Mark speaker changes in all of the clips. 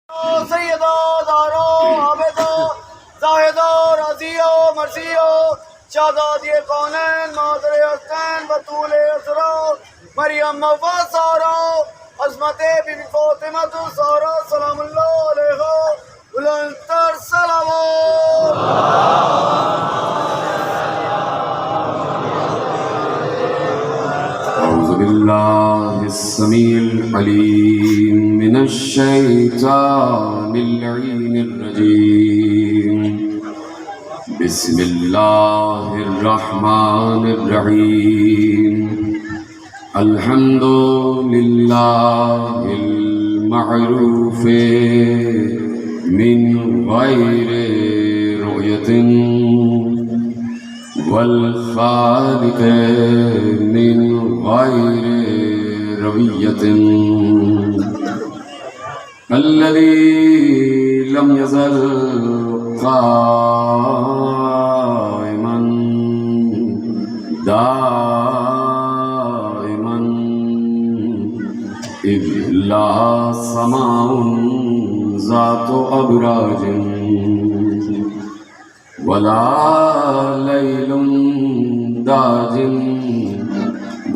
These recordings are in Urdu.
Speaker 1: سیدہ دارو عابدہ زاہدہ رضیہ مرضیہ شہزادی کونین مادر حسین بطول اسرا مریم وسارہ عظمت بی بی فاطمہ زہرا سلام اللہ علیہا بلندتر صلوات.
Speaker 2: أعوذ بالله السميع العليم من الشيطان اللعين الرجيم. بسم الله الرحمن الرحيم. الحمد لله المعروف من غير رؤية والخالق من غير روية الذي لم يزل قائما دائما إذ لا سماء ذات أبراج ولا ليل داج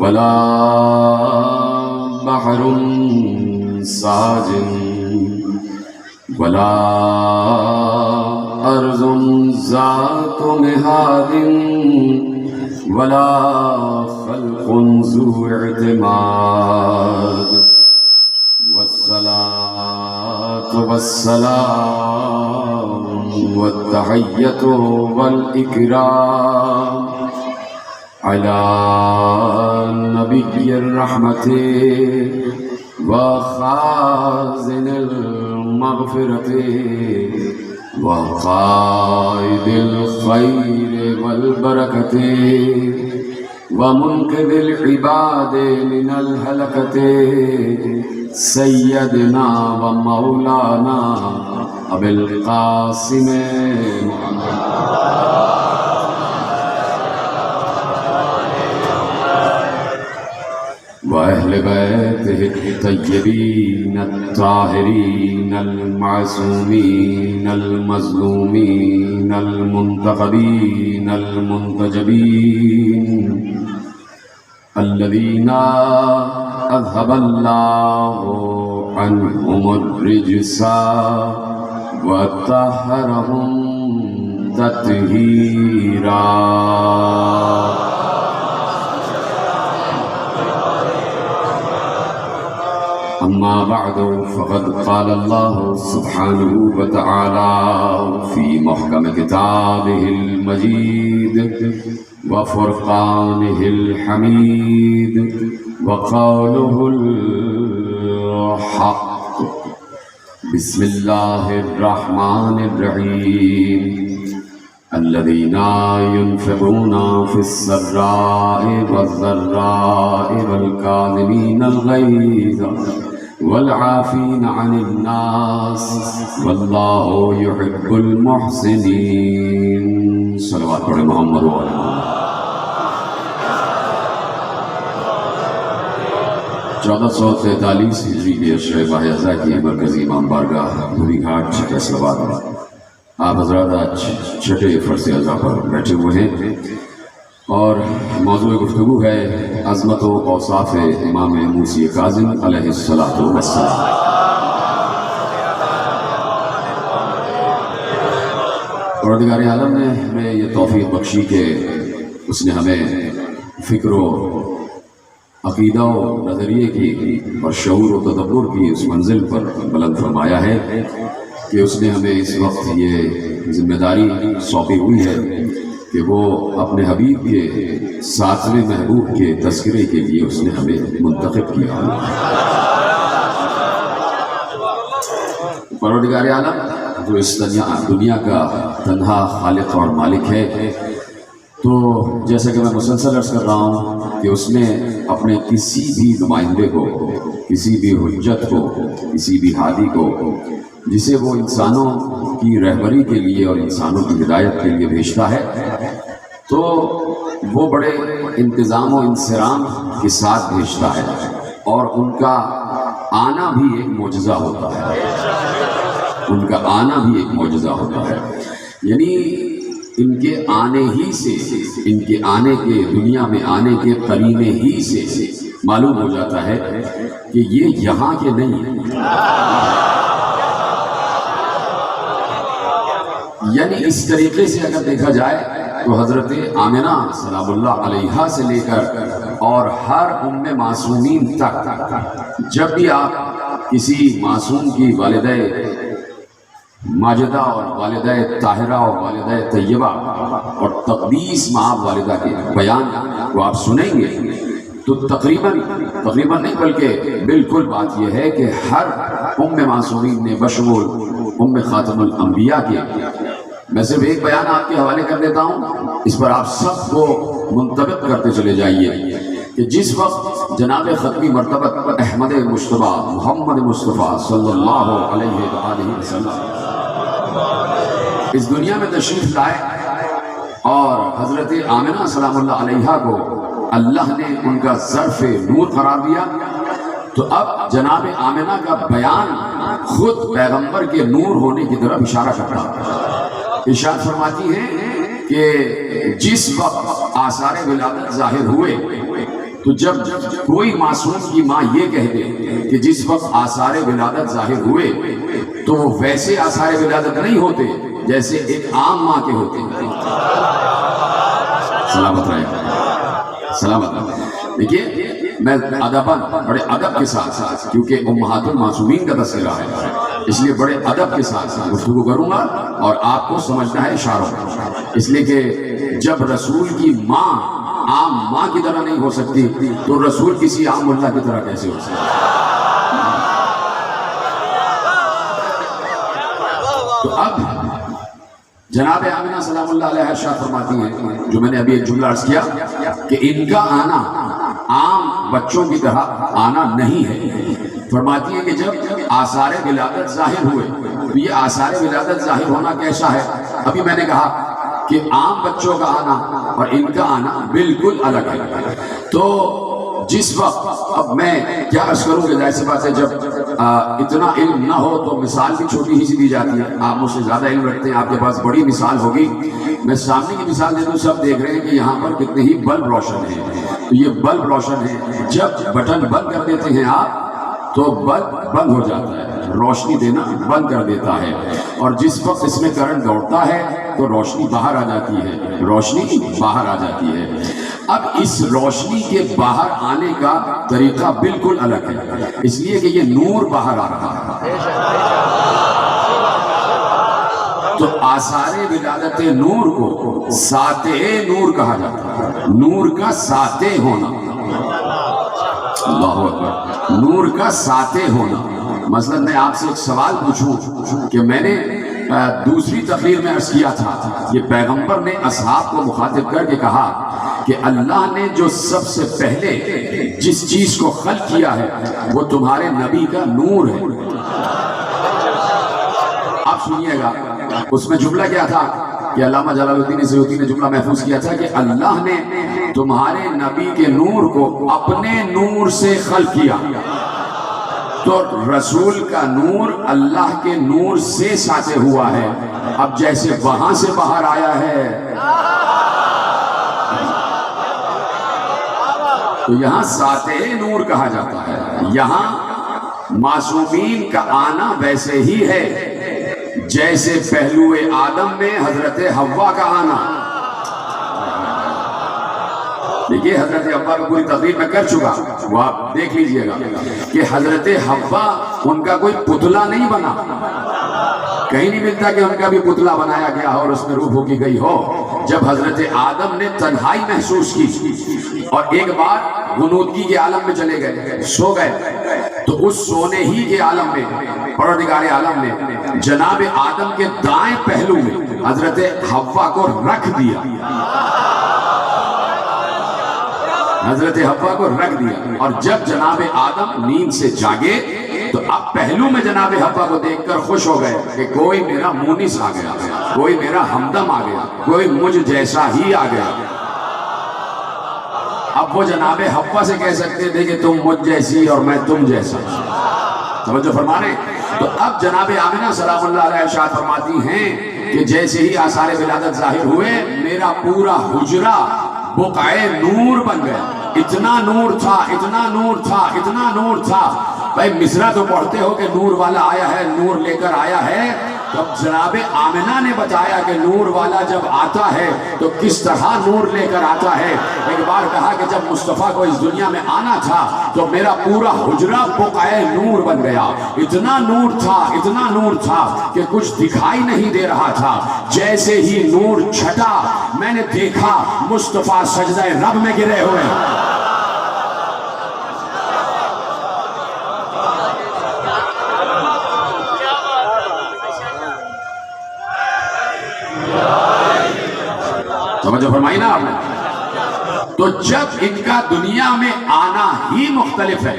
Speaker 2: ولا بحر ساج ولا أرض ذات مهاد ولا خلق ذو اعتماد والصلاة والسلام والتحية والإكرام على نبي الرحمة وخازن المغفرة وقائد الخير والبركة ومنقذ العباد من الهلكة سيدنا ومولانا أبي القاسم وأهل بيته الطيبين الطاهرين المعصومين المظلومين المنتخبين المنتجبين الذين أذهب الله عنهم الرجس وطهرهم تطهيرا. أما بعد فقد قال الله سبحانه وتعالى في محكم كتابه المجيد وفرقانه الحميد وقوله الحق. بسم الله الرحمن الرحيم. الذين ينفقون في السراء والضراء والكاظمين الغيظ والعافين عن الناس والله يحب المحسنين. صلوات پڑھے محمد و علیہ محمد. 1443 ہجری کے اشرِ ماہ اذا کی مرکزی امام بارگاہ بھوری گھاٹ فیصل آباد میں آپ حضرات آج چھٹے فرض اعضاء پر بیٹھے ہوئے ہیں اور موضوع گفتگو ہے عظمت و اوصاف امام موسی کاظم علیہ الصلاۃ والسلام. پروردگار عالم نے ہمیں یہ توفیق بخشی کہ اس نے ہمیں فکر و عقیدہ و نظریے کی اور شعور و تدبر کی اس منزل پر بلند فرمایا ہے کہ اس نے ہمیں اس وقت یہ ذمہ داری سونپی ہوئی ہے کہ وہ اپنے حبیب کے ساتویں محبوب کے تذکرے کے لیے اس نے ہمیں منتخب کیا. پروردگار عالم جو اس دنیا کا تنہا خالق اور مالک ہے، تو جیسا کہ میں مسلسل عرض کر رہا ہوں کہ اس نے اپنے کسی بھی نمائندے کو، کسی بھی حجت کو، کسی بھی ہادی کو، جسے وہ انسانوں کی رہبری کے لیے اور انسانوں کی ہدایت کے لیے بھیجتا ہے، تو وہ بڑے انتظام و انصرام کے ساتھ بھیجتا ہے اور ان کا آنا بھی ایک معجزہ ہوتا ہے. ان کا آنا بھی ایک معجزہ ہوتا ہے. یعنی ان کے آنے ہی سے، ان کے آنے کے، دنیا میں آنے کے قرینے ہی سے معلوم ہو جاتا ہے کہ یہ یہاں کے نہیں ہیں. یعنی اس طریقے سے اگر دیکھا جائے تو حضرت آمنہ سلام اللہ علیہا سے لے کر اور ہر معصومین تک، جب بھی آپ کسی معصوم کی والدہ ماجدہ اور والدہ طاہرہ اور والدہ طیبہ اور تقدیس مآب والدہ کے بیان کو آپ سنیں گے تو تقریباً نہیں بلکہ بالکل بات یہ ہے کہ ہر معصومین نے بشمول خاتم الانبیاء کے، میں صرف ایک بیان آپ کے حوالے کر دیتا ہوں، اس پر آپ سب کو منطبق کرتے چلے جائیے کہ جس وقت جناب ختمی مرتبہ احمد مصطفیٰ محمد مصطفیٰ صلی اللہ علیہ وآلہ وسلم اس دنیا میں تشریف لائے اور حضرت آمنہ سلام اللہ علیہا کو اللہ نے ان کا ظرف نور قرار دیا، تو اب جناب آمنہ کا بیان خود پیغمبر کے نور ہونے کی طرف اشارہ کرتا ہے. ارشاد فرماتی ہے کہ جس وقت آثار ولادت ظاہر ہوئے، تو جب کوئی معصوم کی ماں یہ کہہ دے کہ جس وقت آثار ولادت ظاہر ہوئے، تو وہ ویسے آثار ولادت نہیں ہوتے جیسے ایک عام ماں کے ہوتے ہیں. سلامت رہے، سلامت رہے. دیکھیے میں ادباً بڑے ادب کے ساتھ، کیونکہ امہات المعصومین کا تذکرہ ہے، اس لیے بڑے ادب کے ساتھ گفتگو کروں گا اور آپ کو سمجھنا ہے اشاروں میں، اس لیے کہ جب رسول کی ماں عام ماں کی طرح نہیں ہو سکتی تو رسول کسی عام اللہ کی طرح کیسے ہو سکتا؟ تو اب جناب آمنہ سلام اللہ علیہ ارشاد فرماتی ہیں، جو میں نے ابھی ایک جملہ عرض کیا کہ ان کا آنا عام بچوں کی طرح آنا نہیں ہے. فرماتی ہے کہ جب آثار ولادت ظاہر ہوئے، تو یہ آثار ولادت ظاہر ہونا کیسا ہے؟ ابھی میں نے کہا کہ عام بچوں کا آنا اور ان کا آنا بالکل الگ ہے. تو جس وقت، اب میں کیا عرض کروں کہ ظاہر سی بات ہے جب اتنا علم نہ ہو تو مثال بھی چھوٹی ہی سی دی جاتی ہے. آپ مجھ سے زیادہ علم رکھتے ہیں، آپ کے پاس بڑی مثال ہوگی. میں سامنے کی مثال دے دوں، سب دیکھ رہے ہیں کہ یہاں پر کتنے ہی بلب روشن ہیں. تو یہ بلب روشن ہے، جب بٹن بند کر دیتے ہیں آپ تو بلب بند ہو جاتا ہے، روشنی دینا بند کر دیتا ہے. اور جس وقت اس میں کرنٹ دوڑتا ہے تو روشنی باہر آ جاتی ہے، روشنی باہر آ جاتی ہے. اب اس روشنی کے باہر آنے کا طریقہ بالکل الگ ہے، اس لیے کہ یہ نور باہر آ رہا ہے. تو آثار ولادت نور کو ساطع نور کہا جاتا ہے. نور کا ساطع ہونا، اللہ اکبر، نور کا ساطع ہونا. مثلا میں آپ سے ایک سوال پوچھوں کہ میں نے دوسری تقریر میں عرض کیا تھا، یہ پیغمبر نے اصحاب کو مخاطب کر کے کہا کہ اللہ نے جو سب سے پہلے جس چیز کو خلق کیا ہے وہ تمہارے نبی کا نور ہے. آپ سنیے گا، اس میں جملہ کیا تھا کہ علامہ جلال الدین سیوطی نے جملہ محفوظ کیا تھا کہ اللہ نے تمہارے نبی کے نور کو اپنے نور سے خلق کیا. تو رسول کا نور اللہ کے نور سے ساطع ہوا ہے. اب جیسے وہاں سے باہر آیا ہے تو یہاں ساطع نور کہا جاتا ہے. یہاں معصومین کا آنا ویسے ہی ہے جیسے پہلو آدم میں حضرت حوا کا آنا. دیکھیے حضرت حوا کی پوری تقریر میں کر چکا، وہ آپ دیکھ لیجئے گا کہ حضرت حوا ان کا کوئی پتلا نہیں بنا. کہیں نہیں ملتا کہ ان کا بھی پتلا بنایا گیا اور اس میں روح پھونکی گئی ہو. جب حضرت آدم نے تنہائی محسوس کی اور ایک بار غنودگی کے عالم میں چلے گئے، سو گئے، تو اس سونے ہی کے عالم میں پروردگار عالم نے جناب آدم کے دائیں پہلو میں حضرت حوا کو رکھ دیا، حضرت حوا کو رکھ دیا. اور جب جناب آدم نیند سے جاگے تو اب پہلو میں جناب حوا کو دیکھ کر خوش ہو گئے کہ کوئی میرا مونس آ گیا، کوئی میرا ہمدم آ گیا، کوئی مجھ جیسا ہی آ گیا. اب وہ جناب حوا سے کہہ سکتے تھے کہ تم مجھ جیسی اور میں تم جیسا. توجہ فرما رہے ہیں. تو اب جناب آمنہ سلام اللہ علیہ ارشاد فرماتی ہیں کہ جیسے ہی آثار ولادت ظاہر ہوئے میرا پورا حجرہ بقعے نور بن گیا. اتنا نور تھا، اتنا نور تھا، اتنا نور تھا. بھائی مصرع تو پڑھتے ہو کہ نور والا آیا ہے، نور لے کر آیا ہے. تب جناب آمنہ نے بتایا کہ نور والا جب آتا ہے تو کس طرح نور لے کر آتا ہے. ایک بار کہا کہ جب مصطفیٰ کو اس دنیا میں آنا تھا تو میرا پورا حجرہ بقعے نور بن گیا. اتنا نور تھا، اتنا نور تھا کہ کچھ دکھائی نہیں دے رہا تھا. جیسے ہی نور چھٹا میں نے دیکھا مصطفیٰ سجدہ رب میں گرے ہوئے. سمجھو فرمائی نا آپ نے. تو جب ان کا دنیا میں آنا ہی مختلف ہے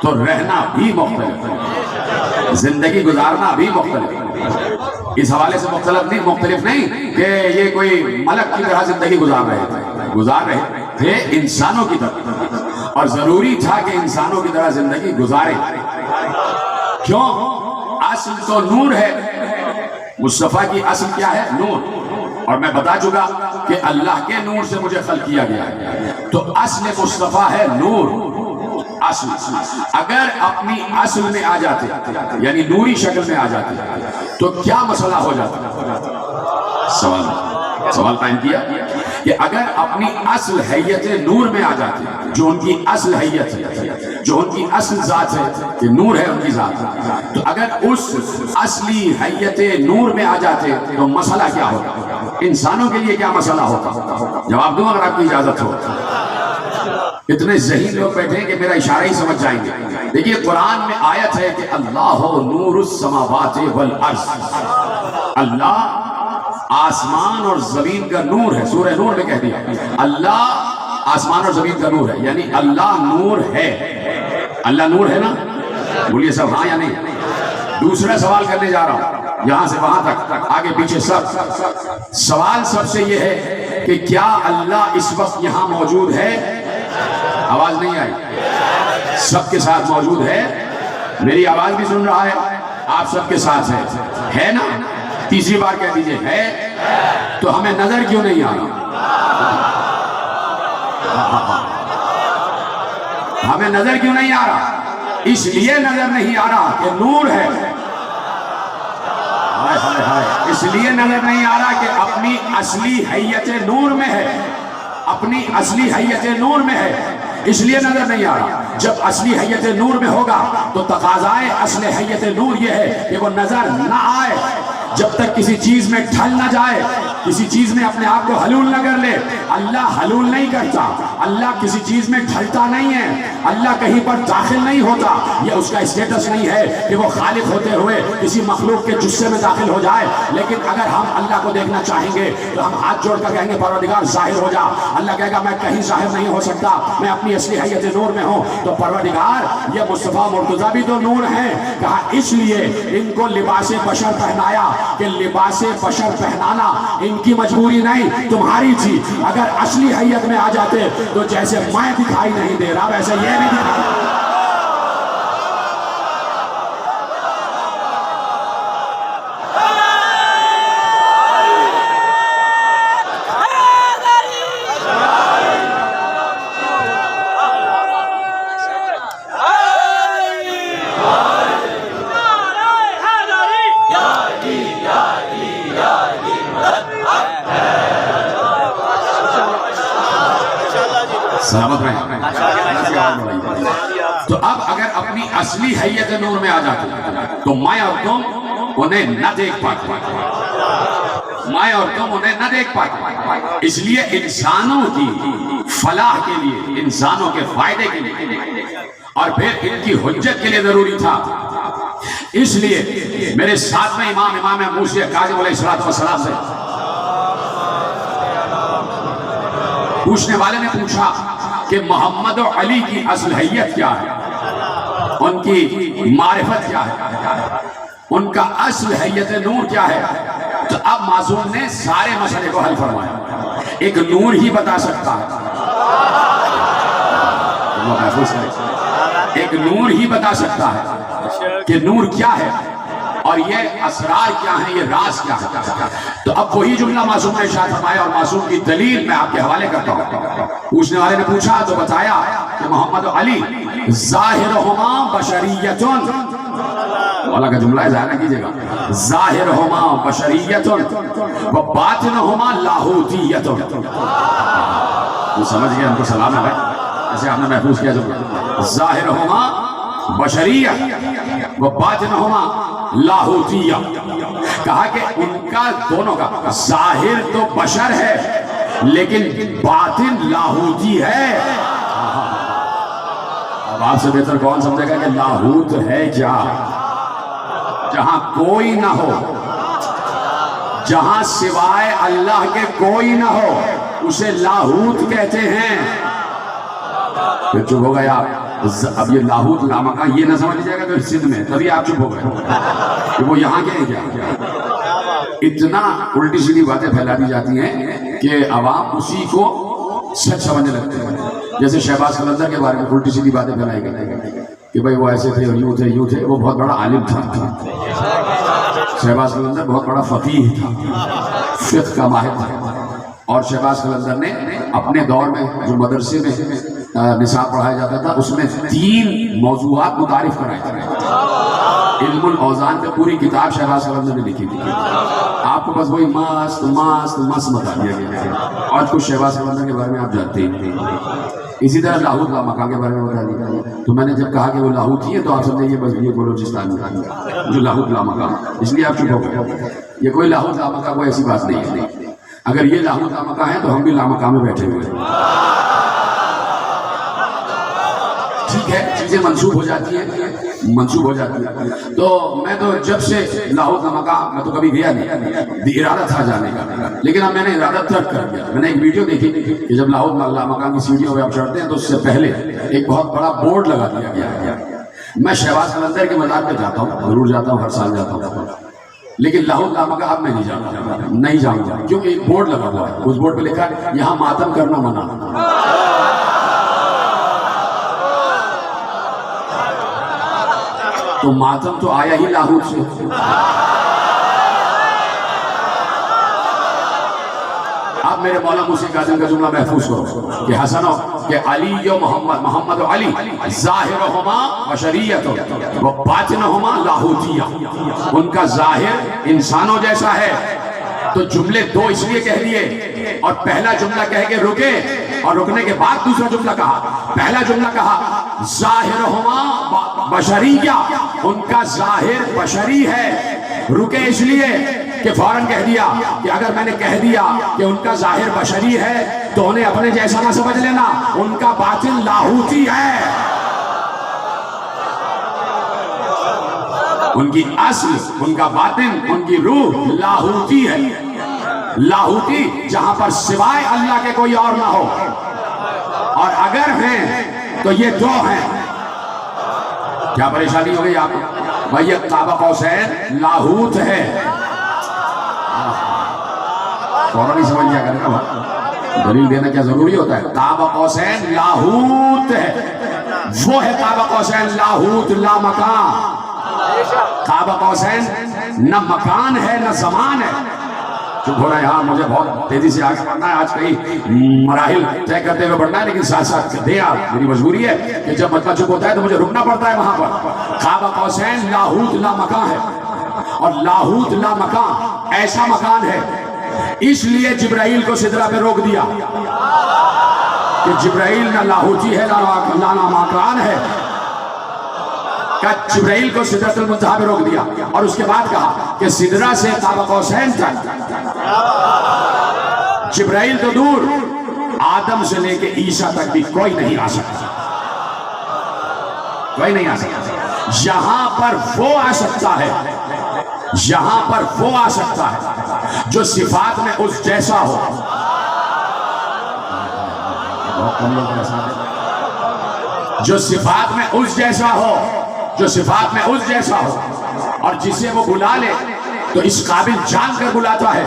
Speaker 2: تو رہنا بھی مختلف ہے، زندگی گزارنا بھی مختلف ہے. اس حوالے سے مختلف نہیں کہ یہ کوئی ملک کی طرح زندگی گزار رہے تھے انسانوں کی طرح، اور ضروری تھا کہ انسانوں کی طرح زندگی گزارے. کیوں؟ اصل تو نور ہے. مصطفیٰ کی اصل کیا ہے؟ نور. اور میں بتا چکا کہ اللہ کے نور سے مجھے خلق کیا گیا ہے. تو اصل مصطفیٰ ہے نور. اصل اگر اپنی اصل میں آ جاتے یعنی نوری شکل میں آ جاتے تو کیا مسئلہ ہو جاتا؟ سوال قائم کیا کہ اگر اپنی اصل حیت نور میں آ جاتے، جو ان کی اصل حیت ہے، جو ان کی اصل ذات ہے کہ نور ہے ان کی ذات، تو اگر اس اصلی حیت نور میں آ جاتے تو مسئلہ کیا ہوتا؟ انسانوں کے لیے کیا مسئلہ ہوتا؟ جواب دوں اگر آپ کی اجازت ہو. اتنے ذہین لوگ بیٹھے ہیں کہ میرا اشارہ ہی سمجھ جائیں گے. دیکھیے قرآن میں آیت ہے کہ اللہ نور السماوات والارض. اللہ آسمان اور زمین کا نور ہے. سورہ نور میں کہہ دیا اللہ آسمان اور زمین کا نور ہے، یعنی اللہ نور ہے. اللہ نور ہے نا؟ بولیے سب ہاں یا نہیں؟ دوسرا سوال کرنے جا رہا ہوں، یہاں سے وہاں تک، آگے پیچھے سب. سوال سب سے یہ ہے کہ کیا اللہ اس وقت یہاں موجود ہے؟ آواز نہیں آئی. سب کے ساتھ موجود ہے. میری آواز بھی سن رہا ہے، آپ سب کے ساتھ ہے نا؟ تیسری بار کہہ دیجئے ہے. تو ہمیں نظر کیوں نہیں آ رہا؟ ہمیں نظر کیوں نہیں آ رہا؟ اس لیے نظر نہیں آ رہا کہ نور ہے. اس لیے نظر نہیں آ رہا کہ اپنی اصلی حیت نور میں ہے. اپنی اصلی حیت نور میں ہے، اس لیے نظر نہیں آ رہا. جب اصلی حیت نور میں ہوگا تو تقاضائے اصل حیت نور یہ ہے کہ وہ نظر نہ آئے. جب تک کسی چیز میں ڈھل نہ جائے، کسی چیز میں اپنے آپ کو حلول نہ کر لے. اللہ حلول نہیں کرتا، اللہ کسی چیز میں ڈھلتا نہیں ہے، اللہ کہیں پر داخل نہیں ہوتا. یہ اس کا اسٹیٹس نہیں ہے کہ وہ خالق ہوتے ہوئے کسی مخلوق کے جثے میں داخل ہو جائے. لیکن اگر ہم اللہ کو دیکھنا چاہیں گے تو ہم ہاتھ جوڑ کر کہیں گے پروردگار ظاہر ہو جا. اللہ کہے گا میں کہیں ظاہر نہیں ہو سکتا، میں اپنی اصلی حیت نور میں ہوں. تو پروردگار یہ مصطفیٰ مرتضیٰ بھی تو نور ہیں. کہا اس لیے ان کو لباس بشر پہنایا کہ لباس بشر پہنانا ان کی مجبوری نہیں، تمہاری تھی. اگر اصلی حیت میں آ جاتے تو جیسے میں دکھائی نہیں دے رہا ویسے یہ بھی دکھائی. سلامت رہیں. تو اب اگر اپنی اصلی حیت نور میں آ جاتے تو میں اور تم انہیں نہ دیکھ پاتے، میں اور تم انہیں نہ دیکھ پاتے. اس لیے انسانوں کی فلاح کے لیے، انسانوں کے فائدے کے لیے اور پھر ان کی حجت کے لیے ضروری تھا. اس لیے میرے ساتھ میں امام موسی کاظم علیہ السلام سے پوچھنے والے نے پوچھا کہ محمد و علی کی اصل حیت کیا ہے، ان کی معرفت کیا ہے، ان کا اصل حیت نور کیا ہے. تو اب معصوم نے سارے مسئلے کو حل فرمایا. ایک نور ہی بتا سکتا ہے، ایک نور ہی بتا سکتا ہے کہ نور کیا ہے اور یہ اسرار کیا ہیں، یہ راز کیا ہے. تو اب وہی جملہ معصوم نے ارشاد فرمایا اور معصوم کی دلیل میں آپ کے حوالے کرتا ہوں. پوچھنے والے نے پوچھا تو بتایا کہ محمد و علی ظاہرہما بشریتن، والا کا جملہ ہے ظاہر نہ کیجئے گا، ظاہرہما بشریتن و باطنہما لاہوتیتن. تو سمجھ گئے، ہم کو سلام ہے بھائی، ایسے آپ نے محفوظ کیا جملہ. ظاہرہما بشریہ و باطنہما لاہوتیہ. کہا کہ ان کا دونوں کا ظاہر تو بشر ہے لیکن باطن لاہوتی ہے. اب آپ سے بہتر کون سمجھے گا کہ لاہوت ہے کیا؟ جہاں کوئی نہ ہو، جہاں سوائے اللہ کے کوئی نہ ہو، اسے لاہوت کہتے ہیں. پھر چپ ہو گئے آپ. اب یہ لاہوت لامکان یہ نہ سمجھ لیجیے گا کہ سندھ میں، تبھی آپ چپ ہو گئے کہ وہ یہاں کے ہیں کیا. اتنا الٹی سیدھی باتیں پھیلا دی جاتی ہیں کہ عوام اسی کو سچ سمجھنے لگتے ہیں. جیسے شہباز قلندر کے بارے میں الٹی سیدھی باتیں پھیلائی گئی کہ بھائی وہ ایسے تھے اور یوں تھے. وہ بہت بڑا عالم تھا. شہباز قلندر بہت بڑا فقیہ تھا، فقہ کا ماہر تھا. اور شہباز قلندر نے اپنے دور میں جو مدرسے میں نصاب پڑھایا جاتا تھا اس میں 3 موضوعات متعارف کرائے تھے. علم الاوزان پہ پوری کتاب شہباز قلندر نے لکھی تھی. آپ کو بس وہی مست بتا دیا گیا اور کچھ شہباز قلندر کے بارے میں آپ جانتے ہی. اسی طرح لاہوت لامکان کے بارے میں بتا دیا. تو میں نے جب کہا کہ وہ لاہوتی ہے تو آپ سمجھیں گے بس یہ بلوچستان میں جو لاہوت لامکان، اس لیے آپ چپ ہو گئے. یہ کوئی لاہوت لامکان کوئی ایسی بات نہیں ہے. اگر یہ لاہوت لامکان ہے تو ہم بھی لامکان میں بیٹھے ہوئے ہیں. ٹھیک ہے، چیزیں منسوب ہو جاتی ہیں. تو میں تو جب سے لاہوت لامکان میں تو کبھی گیا نہیں، ارادہ تھا جانے کا، لیکن اب میں نے ارادہ ترک کر دیا. میں نے ایک ویڈیو دیکھی کہ جب لاہوت لامکان کی سیڑھیوں پہ آپ چڑھتے ہیں تو اس سے پہلے ایک بہت بڑا بورڈ لگا دیا گیا ہے. میں شہباز قلندر کے مزار پہ جاتا ہوں، ضرور جاتا ہوں، ہر سال جاتا ہوں، لیکن لاہوت لامکان اب میں نہیں جاؤں گا کیونکہ ایک بورڈ لگا ہوا ہے. اس بورڈ پہ لکھا ہے یہاں ماتم کرنا منع. تو ماتم تو آیا ہی لاہوت سے. اب میرے مولا موسیٰ کاظم کا جملہ محفوظ کرو کہ حسنو کہ علی و محمد و علی ظاہرہما بشریت و باطنہما لاہوتیہ. ان کا ظاہر انسانوں جیسا ہے. تو جملے 2 اس لیے کہہ دیے اور پہلا جملہ کہہ کے رکے اور رکنے کے بعد دوسرا جملہ کہا. پہلا جملہ کہا ظاہرہما بشریہ، ان کا ظاہر بشری ہے. رکے اس لیے کہ فوراً کہہ دیا کہ اگر میں نے کہہ دیا کہ ان کا ظاہر بشری ہے تو انہیں اپنے جیسا نہ سمجھ لینا، ان کا باطن لاہوتی ہے. ان کی اصل، ان کا باطن، ان کی روح لاہوتی ہے. لاہوتی جہاں پر سوائے اللہ کے کوئی اور نہ ہو، اور اگر ہیں تو یہ 2 ہیں. کیا پریشانی ہو گئی آپ کو؟ بھائی یہ قاب قوسین لاہوت ہے. فوراً ہی سمجھ جا کرے گا، دلیل دینا کیا ضروری ہوتا ہے. قاب قوسین لاہوت ہے. وہ ہے قاب قوسین لاہوت لامکان. قاب قوسین نہ مکان ہے نہ زمان ہے. چپ ہو رہا ہے یہاں، مجھے بہت تیزی سے آگے بڑھنا ہے. آج کئی مراحل طے کرتے ہوئے بڑھنا ہے، لیکن ساتھ ساتھ دیں آپ، میری مجبوری ہے کہ جب مطلب چپ ہوتا ہے تو مجھے رکنا پڑتا ہے وہاں پر. قاب قوسین لاہوت لامکان ہے. اور لاہوت لامکان ایسا مکان ہے، اس لیے جبرائیل کو سدرہ پہ روک دیا کہ جبرائیل نہ لاہوتی ہے نہ لامکان ہے. کہ جبرائیل کو سدرۃ المنتہا پہ روک دیا اور اس کے بعد کہا کہ سدرہ سے قاب قوسین تک. جبرائیل تو دور، آدم سے لے کے عیسیٰ تک بھی کوئی نہیں آ سکتا. کوئی نہیں آ سکتا. یہاں پر وہ آ سکتا ہے، یہاں پر وہ آ سکتا ہے جو صفات میں اس جیسا ہو. جو صفات میں اس جیسا ہو، جو صفات میں اس جیسا ہو، اور جسے وہ بلا لے تو اس قابل جان کر بلاتا ہے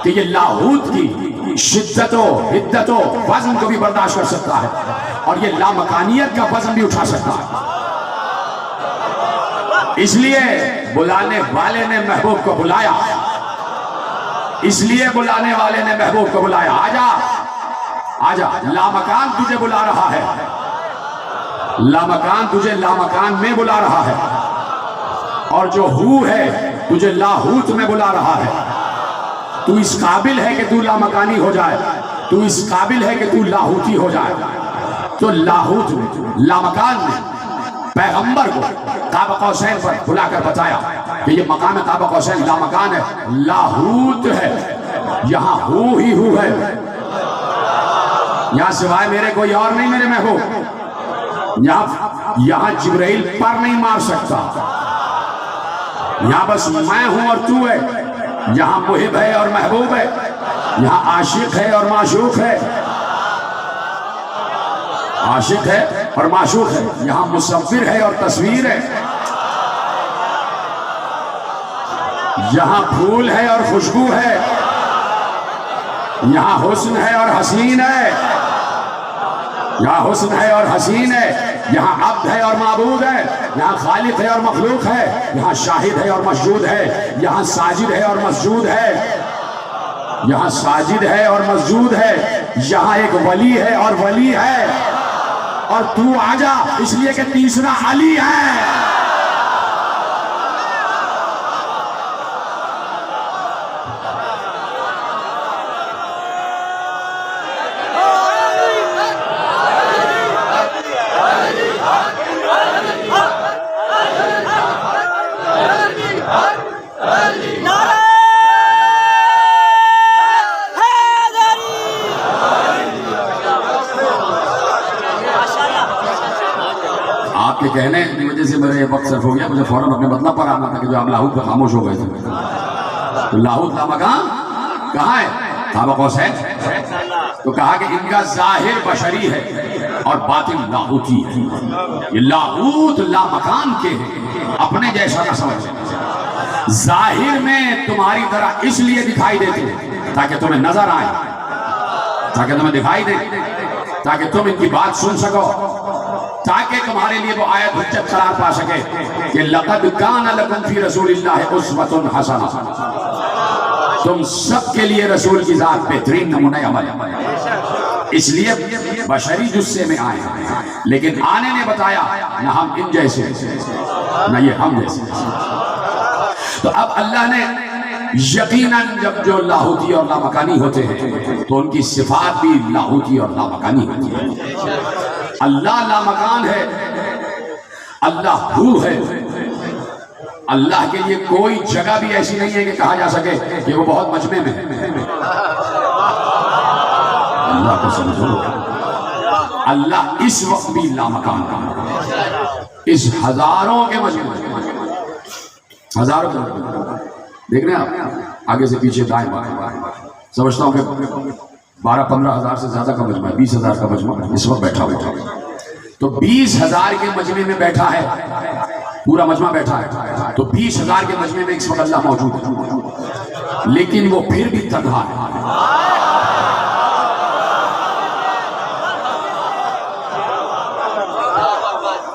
Speaker 2: کہ یہ لاہوت کی شدت و حدت و وزن کو بھی برداشت کر سکتا ہے اور یہ لامکانیت کا وزن بھی اٹھا سکتا ہے. اس لیے بلانے والے نے محبوب کو بلایا، اس لیے بلانے والے نے محبوب کو بلایا، آجا آجا، لامکان تجھے بلا رہا ہے، لامکان تجھے لامکان میں بلا رہا ہے، اور جو ہو ہے تجھے لاہوت میں بلا رہا ہے۔ تو اس قابل ہے کہ تو لامکانی ہو جائے، تو اس قابل ہے کہ تو لاہوتی ہو جائے۔ تو لاہوت میں، لامکان میں پیغمبر کو قاب قوسین پر بلا کر بتایا کہ یہ مقام قاب قوسین لامکان ہے، لاہوت ہے، یہاں ہو ہی ہو ہے، یہاں سوائے میرے کوئی اور نہیں میرے محبوب، یہاں جبرائیل پر نہیں مار سکتا، یہاں بس میں ہوں اور تو ہے، یہاں محب ہے اور محبوب ہے، یہاں عاشق ہے اور معشوق ہے، عاشق ہے اور معشوق ہے، یہاں مصور ہے اور تصویر ہے، یہاں پھول ہے اور خوشبو ہے، یہاں حسن ہے اور حسین ہے، یہاں حسن ہے اور حسین ہے، یہاں عبد ہے اور معبود ہے، یہاں خالق ہے اور مخلوق ہے، یہاں شاہد ہے اور مشہود ہے، یہاں ساجد ہے اور مسجود ہے، یہاں ساجد ہے اور مسجود ہے، یہاں ایک ولی ہے اور ولی ہے، اور تو آجا اس لیے کہ تیسرا علی ہے۔ آپ کے کہنے کی وجہ سے میرے وقت صرف ہو گیا، مجھے فوراً اپنے مطلب پر آنا تھا کہ جو آپ لاہوت پہ خاموش ہو گئے تھے، تو لاہوت لامکان کہاں ہے؟ قاب قوسین۔ تو کہا کہ ان کا ظاہر بشری ہے اور باطن لاہوتی ہے، یہ لاہوت لامکان کے ہیں، اپنے جیسا نہ سمجھیں، ظاہر میں تمہاری طرح اس لیے دکھائی دیتے ہیں تاکہ تمہیں نظر آئے، تاکہ تمہیں دکھائی دے، تاکہ تم ان کی بات سن سکو، تاکہ تمہارے لیے وہ آیت حجت قرار پا سکے کہ لَقَدْ كَانَ لَكُمْ فِي رَسُولِ اللَّهِ أُسْوَةٌ حَسَنَةٌ، تم سب کے لیے رسول کی ذات بہترین نمونہ عمل ہے، اس لیے بشری جسے میں آئے ہیں، لیکن آنے نے بتایا نہ ہم ان جیسے نہ یہ ہم جیسے۔ تو اب اللہ نے یقیناً جب جو لاہوتی اور لامکانی ہوتے ہیں تو ان کی صفات بھی لاہوتی اور لامکانی ہوتی ہے۔ اللہ لامکان ہے، اللہ ہو ہے، اللہ کے لیے کوئی جگہ بھی ایسی نہیں ہے کہ کہا جا سکے کہ وہ بہت مجمع میں ہے، اللہ کو سمجھو، اللہ اس وقت بھی لامکان ہے، اس ہزاروں کے مجمع میں، ہزاروں کے مجمع میں دیکھ رہے ہیں آپ آگے سے پیچھے دائیں بائیں، سمجھتا ہوں کہ 12-15 ہزار سے زیادہ کا مجمع ہے، 20 ہزار کا مجمع اس وقت بیٹھا ہوا ہے، تو 20 ہزار کے مجمع میں بیٹھا ہے، پورا مجمع بیٹھا ہے، تو 20 ہزار کے مجمع میں اس وقت اللہ موجود ہے، لیکن وہ پھر بھی تنہا ہے۔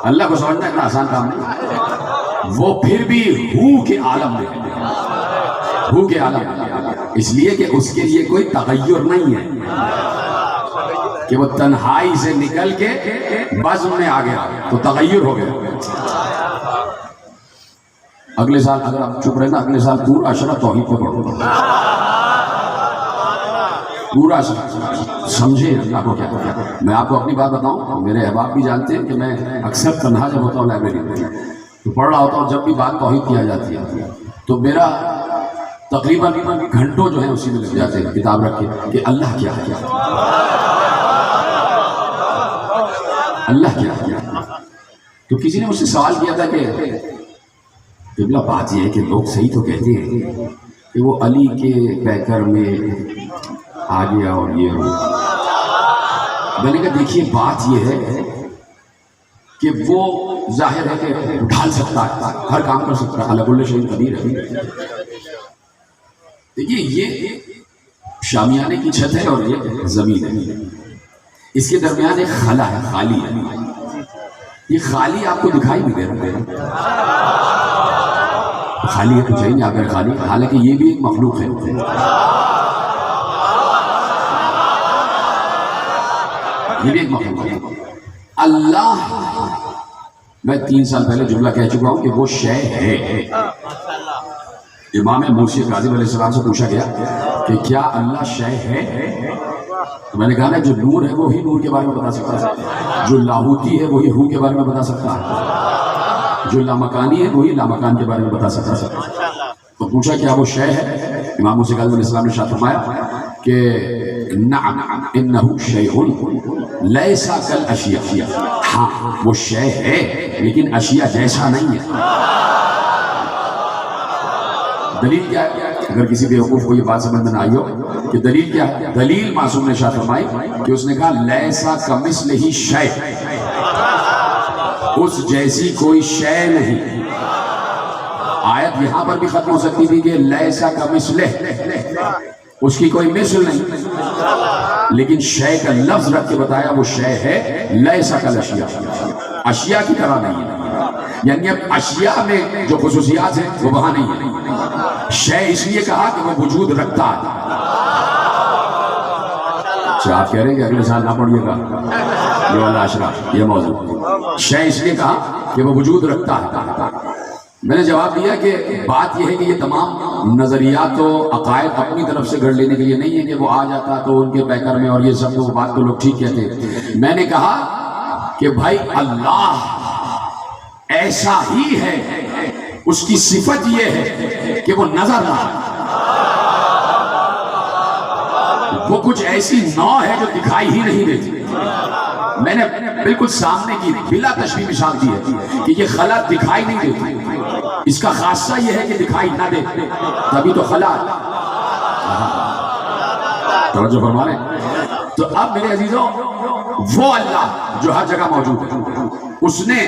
Speaker 2: اللہ کو سمجھنا اتنا آسان کام نہیں، وہ پھر بھی ہو کے عالم میں ہے، ہو کے عالم میں، اس لیے کہ اس کے لیے کوئی تغیر نہیں ہے کہ وہ تنہائی سے نکل کے بزم میں آ گیا تو تغیر ہو گیا۔ اگلے سال اگر آپ چپ رہے نا، اگلے سال پورا عشرہ توحید پہ پڑھو، پورا سمجھے اللہ کو کیا کیا۔ میں آپ کو اپنی بات بتاؤں، میرے احباب بھی جانتے ہیں کہ میں اکثر تنہا جب ہوتا ہوں لائبریری میں تو پڑھ رہا ہوتا ہوں، جب بھی بات توحید کیا جاتی ہے تو میرا تقریباً گھنٹوں جو ہیں اسی میں لگ جاتے ہیں کتاب رکھ کے کہ اللہ کیا ہے، اللہ کیا ہے۔ تو کسی نے مجھ سے سوال کیا تھا کہ قبلہ بات یہ ہے کہ لوگ صحیح تو کہتے ہیں کہ وہ علی کے پیکر میں آ گیا اور یہ ہو، میں نے کہا دیکھیے بات یہ ہے کہ وہ ظاہر ہے کہ ڈھال سکتا ہے، ہر کام کر سکتا ہے، اللہ کل شیء قدیر ہے۔ دیکھیے یہ شامیانے کی چھت ہے اور یہ زمین ہے، اس کے درمیان ایک خلا ہے، خالی ہے، یہ خالی آپ کو دکھائی بھی دے رہا ہے، خالی ہے تو چاہیے اگر خالی، حالانکہ یہ بھی ایک مخلوق ہے. یہ بھی ایک مخلوق ہے. اللہ، میں 3 سال پہلے جملہ کہہ چکا ہوں کہ وہ شے ہے. امام مرشد کاظم علیہ السلام سے پوچھا گیا کہ کیا اللہ شے ہے؟ تو میں نے کہا نا جو نور ہے وہی نور کے بارے میں بتا سکتا ہے، جو لاہوتی ہے وہی ہو کے بارے میں بتا سکتا ہے، جو لامکانی ہے وہی لامکان کے بارے میں بتا سکتا ہے. تو پوچھا کیا وہ شے ہے؟ امام مرشد کاظم علیہ السلام نے ارشاد فرمایا کہ نعم انہ شیء لیس کالاشیاء، ہاں وہ شے ہے لیکن اشیاء جیسا نہیں ہے. دلیل کیا ہے؟ اگر کسی بیوقوف کو یہ بات سمجھ میں نہ آئی ہو کہ دلیل کیا ہے، دلیل معصوم نے ارشاد فرمائی کہ اس نے کہا لیسا کمثلہ شیء، اس جیسی کوئی شے نہیں. آیت یہاں پر بھی ختم ہو سکتی تھی کہ لیسا کمثلہ، اس کی کوئی مثل نہیں، لیکن شے کا لفظ رکھ کے بتایا وہ شے ہے لیسا کالاشیاء، اشیاء کی طرح نہیں ہے. یعنی اب اشیاء میں جو خصوصیات ہیں وہ وہاں نہیں ہے. شے اس لیے کہا کہ وہ وجود رکھتا ہے. اچھا آپ کہہ رہے ہیں کہ اگلے سال نہ پڑھیے گا یہ والا اشرا، یہ موضوع. شے اس لیے کہا کہ وہ وجود رکھتا ہے. میں نے جواب دیا کہ بات یہ ہے کہ یہ تمام نظریات و عقائد اپنی طرف سے گھڑ لینے کے لیے نہیں ہے کہ وہ آ جاتا تو ان کے پیکر میں اور یہ سب وہ بات کو لوگ ٹھیک کہتے ہیں. میں نے کہا کہ بھائی اللہ ایسا ہی ہے، اس کی صفت یہ ہے کہ وہ نظر نہ آئے. وہ کچھ ایسی نوع ہے جو دکھائی ہی نہیں دیتی. میں نے بالکل سامنے کی بلا تشبیہ مثال دی ہے کہ یہ خلا دکھائی نہیں دیتی، اس کا خاصہ یہ ہے کہ دکھائی نہ دے، تبھی تو خلا. توجہ فرما رہے ہیں؟ تو اب میرے عزیزوں وہ اللہ جو ہر جگہ موجود ہے، اس نے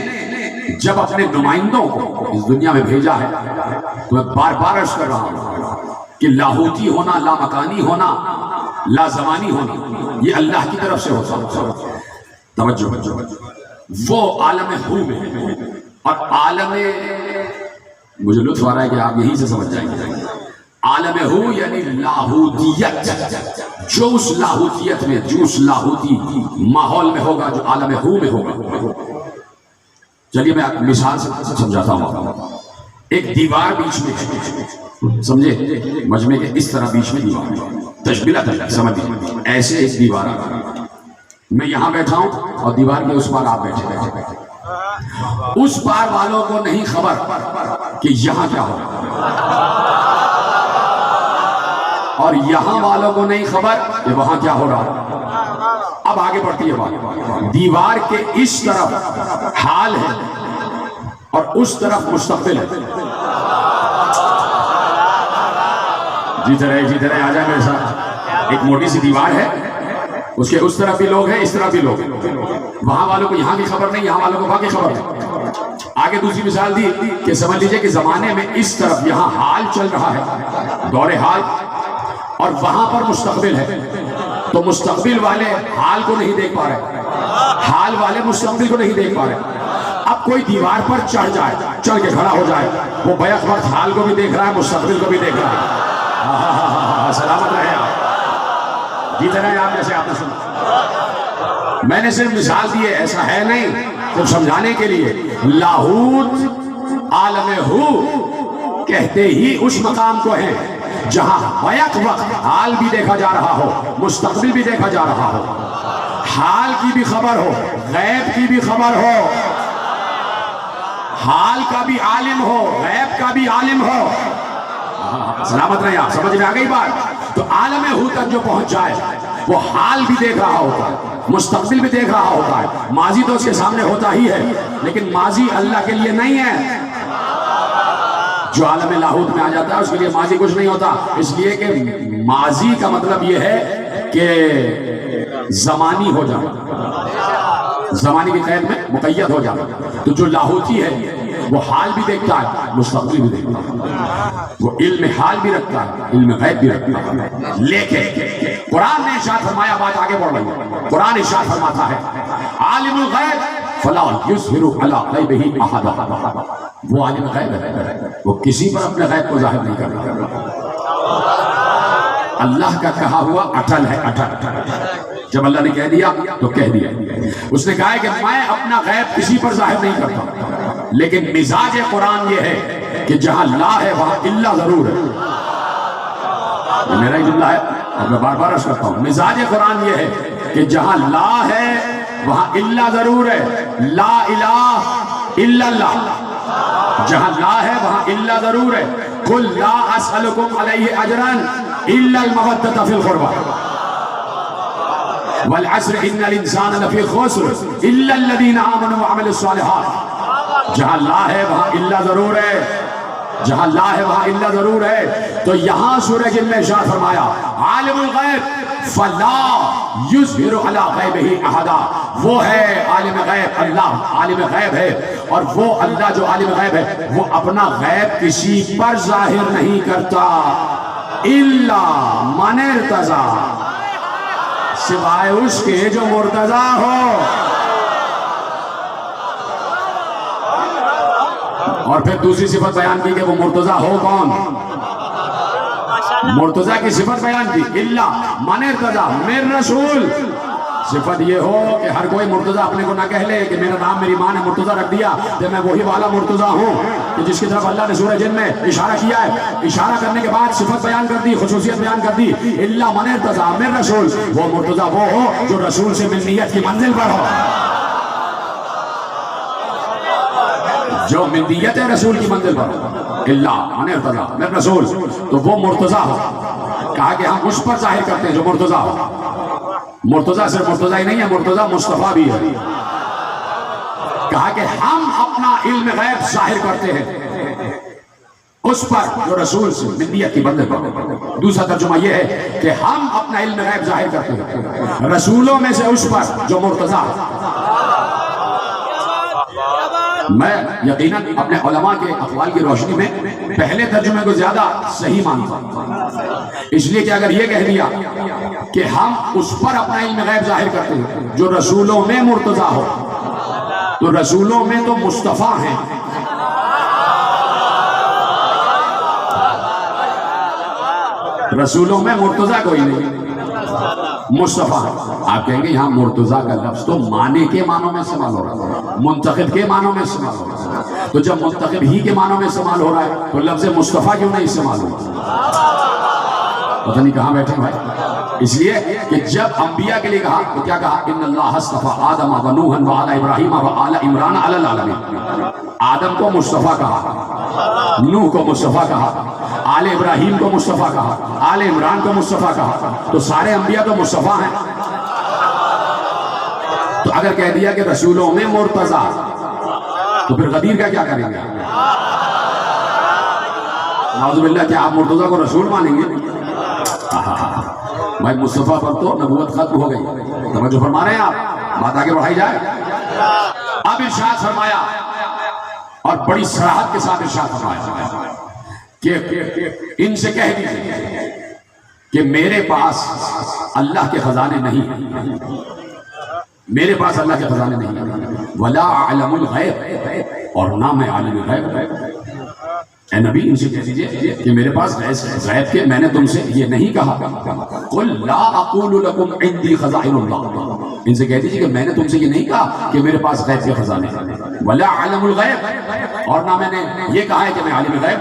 Speaker 2: جب اپنے نمائندوں کو اس دنیا میں بھیجا ہے تو میں بار بار عرض کر رہا ہوں کہ لاہوتی ہونا، لامکانی ہونا، لازمانی ہونا یہ اللہ کی طرف سے ہوتا ہے. توجہ، وہ عالم ہو میں اور عالم، مجھے لطف آ رہا ہے کہ آپ یہیں سے سمجھ جائیں گے. عالم ہو یعنی لاہوتیت، جو اس لاہوتیت میں، جو اس لاہوتی ماحول میں ہوگا، جو عالم ہو میں ہوگا. چلیے میں مثال سے سمجھاتا ہوں. ایک دیوار بیچ میں، سمجھے، مجمع کے اس طرح بیچ میں دیوار، تشبیہ سمجھ ایسے ایک دیوار آ رہا، میں یہاں بیٹھا ہوں اور دیوار کے اس پار آپ بیٹھے. اس پار والوں کو نہیں خبر کہ یہاں کیا ہو رہا، اور یہاں والوں کو نہیں خبر کہ وہاں کیا ہو رہا. اب آگے بڑھتی ہے بات. دیوار کے اس طرف حال ہے اور اس طرف مستقبل ہے. جیتے رہے آ جائے میرے ساتھ. ایک موٹی سی دیوار ہے، اس کے اس طرف بھی لوگ ہیں، اس طرف بھی لوگ ہیں. وہاں والوں کو یہاں کی خبر نہیں، یہاں والوں کو وہاں کی خبر نہیں. آگے دوسری مثال دی کہ سمجھ لیجئے کہ زمانے میں اس طرف یہاں حال چل رہا ہے، دور حال، اور وہاں پر مستقبل ہے. تو مستقبل والے حال کو نہیں دیکھ پا رہے، حال والے مستقبل کو نہیں دیکھ پا رہے. اب کوئی دیوار پر چڑھ جائے، چڑھ کے کھڑا ہو جائے، وہ بیک وقت حال کو بھی دیکھ رہا ہے، مستقبل کو بھی دیکھ رہا ہے. سلامت رہے آپ، جیتے رہے آپ جیسے آپ نے سنا. میں نے صرف مثال دی ہے، ایسا ہے نہیں، صرف سمجھانے کے لیے. لاہوت عالم ہو کہتے ہی اس مقام کو ہے جہاں بیک وقت حال بھی دیکھا جا رہا ہو، مستقبل بھی دیکھا جا رہا ہو، حال کی بھی خبر ہو، غیب کی بھی خبر ہو، حال کا بھی عالم ہو، غیب کا بھی عالم ہو. سلامت رہے آپ، سمجھ میں آ گئی بات. تو عالم ہو تک جو پہنچ جائے وہ حال بھی دیکھ رہا ہوتا ہے، مستقبل بھی دیکھ رہا ہوتا ہے. ماضی تو اس کے سامنے ہوتا ہی ہے، لیکن ماضی اللہ کے لیے نہیں ہے. جو عالم لاہوت میں آ جاتا ہے اس کے لیے ماضی کچھ نہیں ہوتا، اس لیے کہ ماضی کا مطلب یہ ہے کہ زمانی ہو جانا، زمانی کی قید میں مقید ہو جانا. تو جو لاہوتی ہے وہ حال بھی دیکھتا ہے، مستقبل بھی دیکھتا ہے، وہ علم حال بھی رکھتا ہے، علم غیب بھی رکھتا ہے. لیکن قرآن نے ارشاد فرمایا، بات آگے بڑھ رہی ہے. قرآن ارشاد فرماتا ہے عالم الغیب فلا یظہر علی غیبہ احدا، وہ عالم غیب ہے، وہ کسی پر اپنے غیب کو ظاہر نہیں کرتا۔ اللہ کا کہا ہوا اٹل ہے، اٹل۔ جب اللہ نے کہہ دیا تو کہہ دیا۔ اس نے کہا ہے کہ میں اپنا غیب کسی پر ظاہر نہیں کرتا، لیکن مزاج قرآن یہ ہے کہ جہاں لا ہے وہاں الا ضرور ہے۔ یہ میرا ہی جملہ ہے اور میں بار بار عرض کرتا ہوں، مزاج قرآن یہ ہے کہ جہاں لا ہے وہاں الا ضرور ہے۔ لا الہ الا اللہ، جہاں لا ہے وہاں الا ضرور ہے۔ قل لا اسألکم علیہ اجرا الا المودۃ فی القربى والعصر ان الانسان لفی خسر الا الذین آمنوا وعملوا الصالحات۔ جہاں لا ہے وہاں الا ضرور ہے، جہاں لا ہے وہاں الا ضرور ہے۔ تو یہاں سورہ جن میں ارشاد فرمایا عالم الغیب فلا یظہر علی غیبہ احدا، وہ ہے عالم غیب، اللہ عالم غیب ہے، اور وہ اللہ جو عالم غیب ہے وہ اپنا غیب کسی پر ظاہر نہیں کرتا الا من ارتضی، سوائے اس کے جو مرتضی ہو۔ اور پھر دوسری صفت بیان کی کہ وہ مرتضی ہو کون؟ مرتضی کی صفت بیان کی اللہ من ارتضی من رسول۔ صفت یہ ہو کہ ہر کوئی مرتضی اپنے کو نہ کہہ لے کہ میرا نام میری ماں نے مرتضی رکھ دیا تو میں وہی والا مرتضی ہوں کہ جس کی طرف اللہ نے سورہ جن میں اشارہ کیا ہے۔ اشارہ کرنے کے بعد صفت بیان کر دی، خصوصیت بیان کر دی، اللہ من ارتضی من رسول، وہ مرتضی وہ ہو جو رسول سے ملنیت کی منزل پر ہو، جو ملنیت رسول کی منزل پر ہو۔ اللہ من ارتضی من رسول، تو وہ مرتضی ہو۔ کہا کہ ہم اس پر ظاہر کرتے ہیں جو مرتضی ہو۔ مرتضی صرف مرتضی ہی نہیں ہے، مرتضی مصطفیٰ بھی ہے۔ کہا کہ ہم اپنا علم غیب ظاہر کرتے ہیں اس پر جو رسول سے ملنیت کی منزل پر۔ دوسرا ترجمہ یہ ہے کہ ہم اپنا علم غیب ظاہر کرتے ہیں رسولوں میں سے اس پر جو مرتضی ہے۔ میں یقیناً اپنے علماء کے اقوال کی روشنی میں پہلے ترجمے کو زیادہ صحیح مانتا ہوں، اس لیے کہ اگر یہ کہہ دیا کہ ہم اس پر اپنا علم غیب ظاہر کرتے ہیں جو رسولوں میں مرتضی ہو، تو رسولوں میں تو مصطفیٰ ہیں، رسولوں میں مرتضی کوئی نہیں، مصطفیٰ۔ آپ کہیں گے یہاں مرتضی کا لفظ تو معنی کے معنوں میں استعمال ہو رہا ہے، منتخب کے معنوں میں استعمال ہو رہا ہے، تو جب منتخب ہی کے معنوں میں استعمال ہو رہا ہے تو لفظ مصطفیٰ کیوں نہیں استعمال ہو رہا؟ پتہ نہیں کہاں بیٹھے بھائی۔ اس لیے کہ جب انبیاء کے لیے کہا تو کیا کہا؟ ان اللہ اصطفیٰ آدم و نوحا و آل ابراہیم و آل عمران علی العالمین۔ آدم کو مصطفیٰ کہا، نوح کو مصطفیٰ کہا، آل ابراہیم کو مصطفیٰ کہا، آل عمران کو مصطفیٰ کہا، تو سارے انبیاء تو مصطفیٰ ہیں۔ تو اگر کہہ دیا کہ رسولوں میں مرتضی، تو پھر غدیر کا کیا کریں گے؟ نعوذ باللہ، کیا آپ مرتضی کو رسول مانیں گے؟ بھائی مصطفیٰ پر تو نبوت ختم ہو گئی، توجہ فرما رہے ہیں آپ؟ بات آگے بڑھائی جائے۔ اب ارشاد فرمایا اور بڑی صراحت کے ساتھ ارشاد فرمایا کہ ان سے کہہ دیجیے کہ میرے پاس اللہ کے خزانے نہیں ہیں، میرے پاس اللہ کے خزانے نہیں ہیں، ولا اعلم الغیب، اور نہ میں عالم غیب۔ اے نبی ان سے کہہ دیجئے کہ میرے پاس غیب کے، میں نے تم سے یہ نہیں کہا، قل لا اقول لکم عندی خزائن اللہ، ان سے کہہ دیجئے کہ میں نے تم سے یہ نہیں کہا کہ میرے پاس غیب کے خزانے ہیں، ولا اعلم الغیب، اور نہ میں نے یہ کہا ہے کہ میں عالم غیب،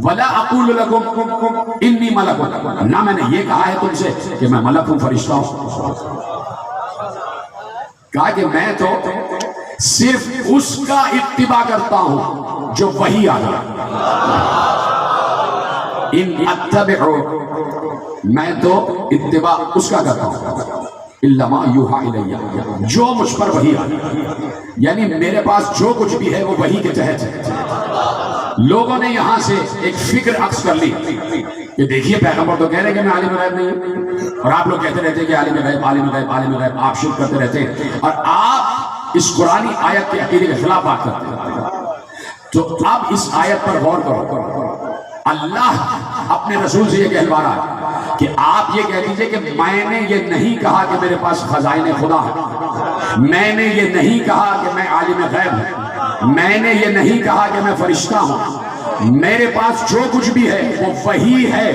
Speaker 2: ولا اقول لکم انی ملک، نہ میں نے یہ کہا ہے تم سے کہ میں ملک ہوں، فرشتہ ہوں۔ کہا کہ میں تو صرف اس کا اتباع کرتا ہوں جو وحی آ گیا، ان اتبع، میں تو اتباع اس کا کرتا ہوں، الا ما یوحی الی، جو مجھ پر وحی آ گیا، یعنی میرے پاس جو کچھ بھی ہے وہ وحی کے تحت ہے۔ لوگوں نے یہاں سے ایک فکر عکس کر لی کہ دیکھیے پیغمبر تو کہہ رہے کہ میں عالم غیب نہیں ہوں، اور آپ لوگ کہتے رہتے ہیں کہ عالم غیب عالم غیب عالم غیب، آپ شرک کرتے رہتے ہیں، اور آپ اس قرآنی آیت کے عقیدے کے خلاف بات کرتے ہیں۔ تو اب اس آیت پر غور کرو، اللہ اپنے رسول سے یہ کہلوا رہا ہے کہ آپ یہ کہہ دیجئے کہ میں نے یہ نہیں کہا کہ میرے پاس خزائن خدا ہے، میں نے یہ نہیں کہا کہ میں عالم غیب ہوں، میں نے یہ نہیں کہا کہ میں فرشتہ ہوں، میرے پاس جو کچھ بھی ہے وہ وہی ہے۔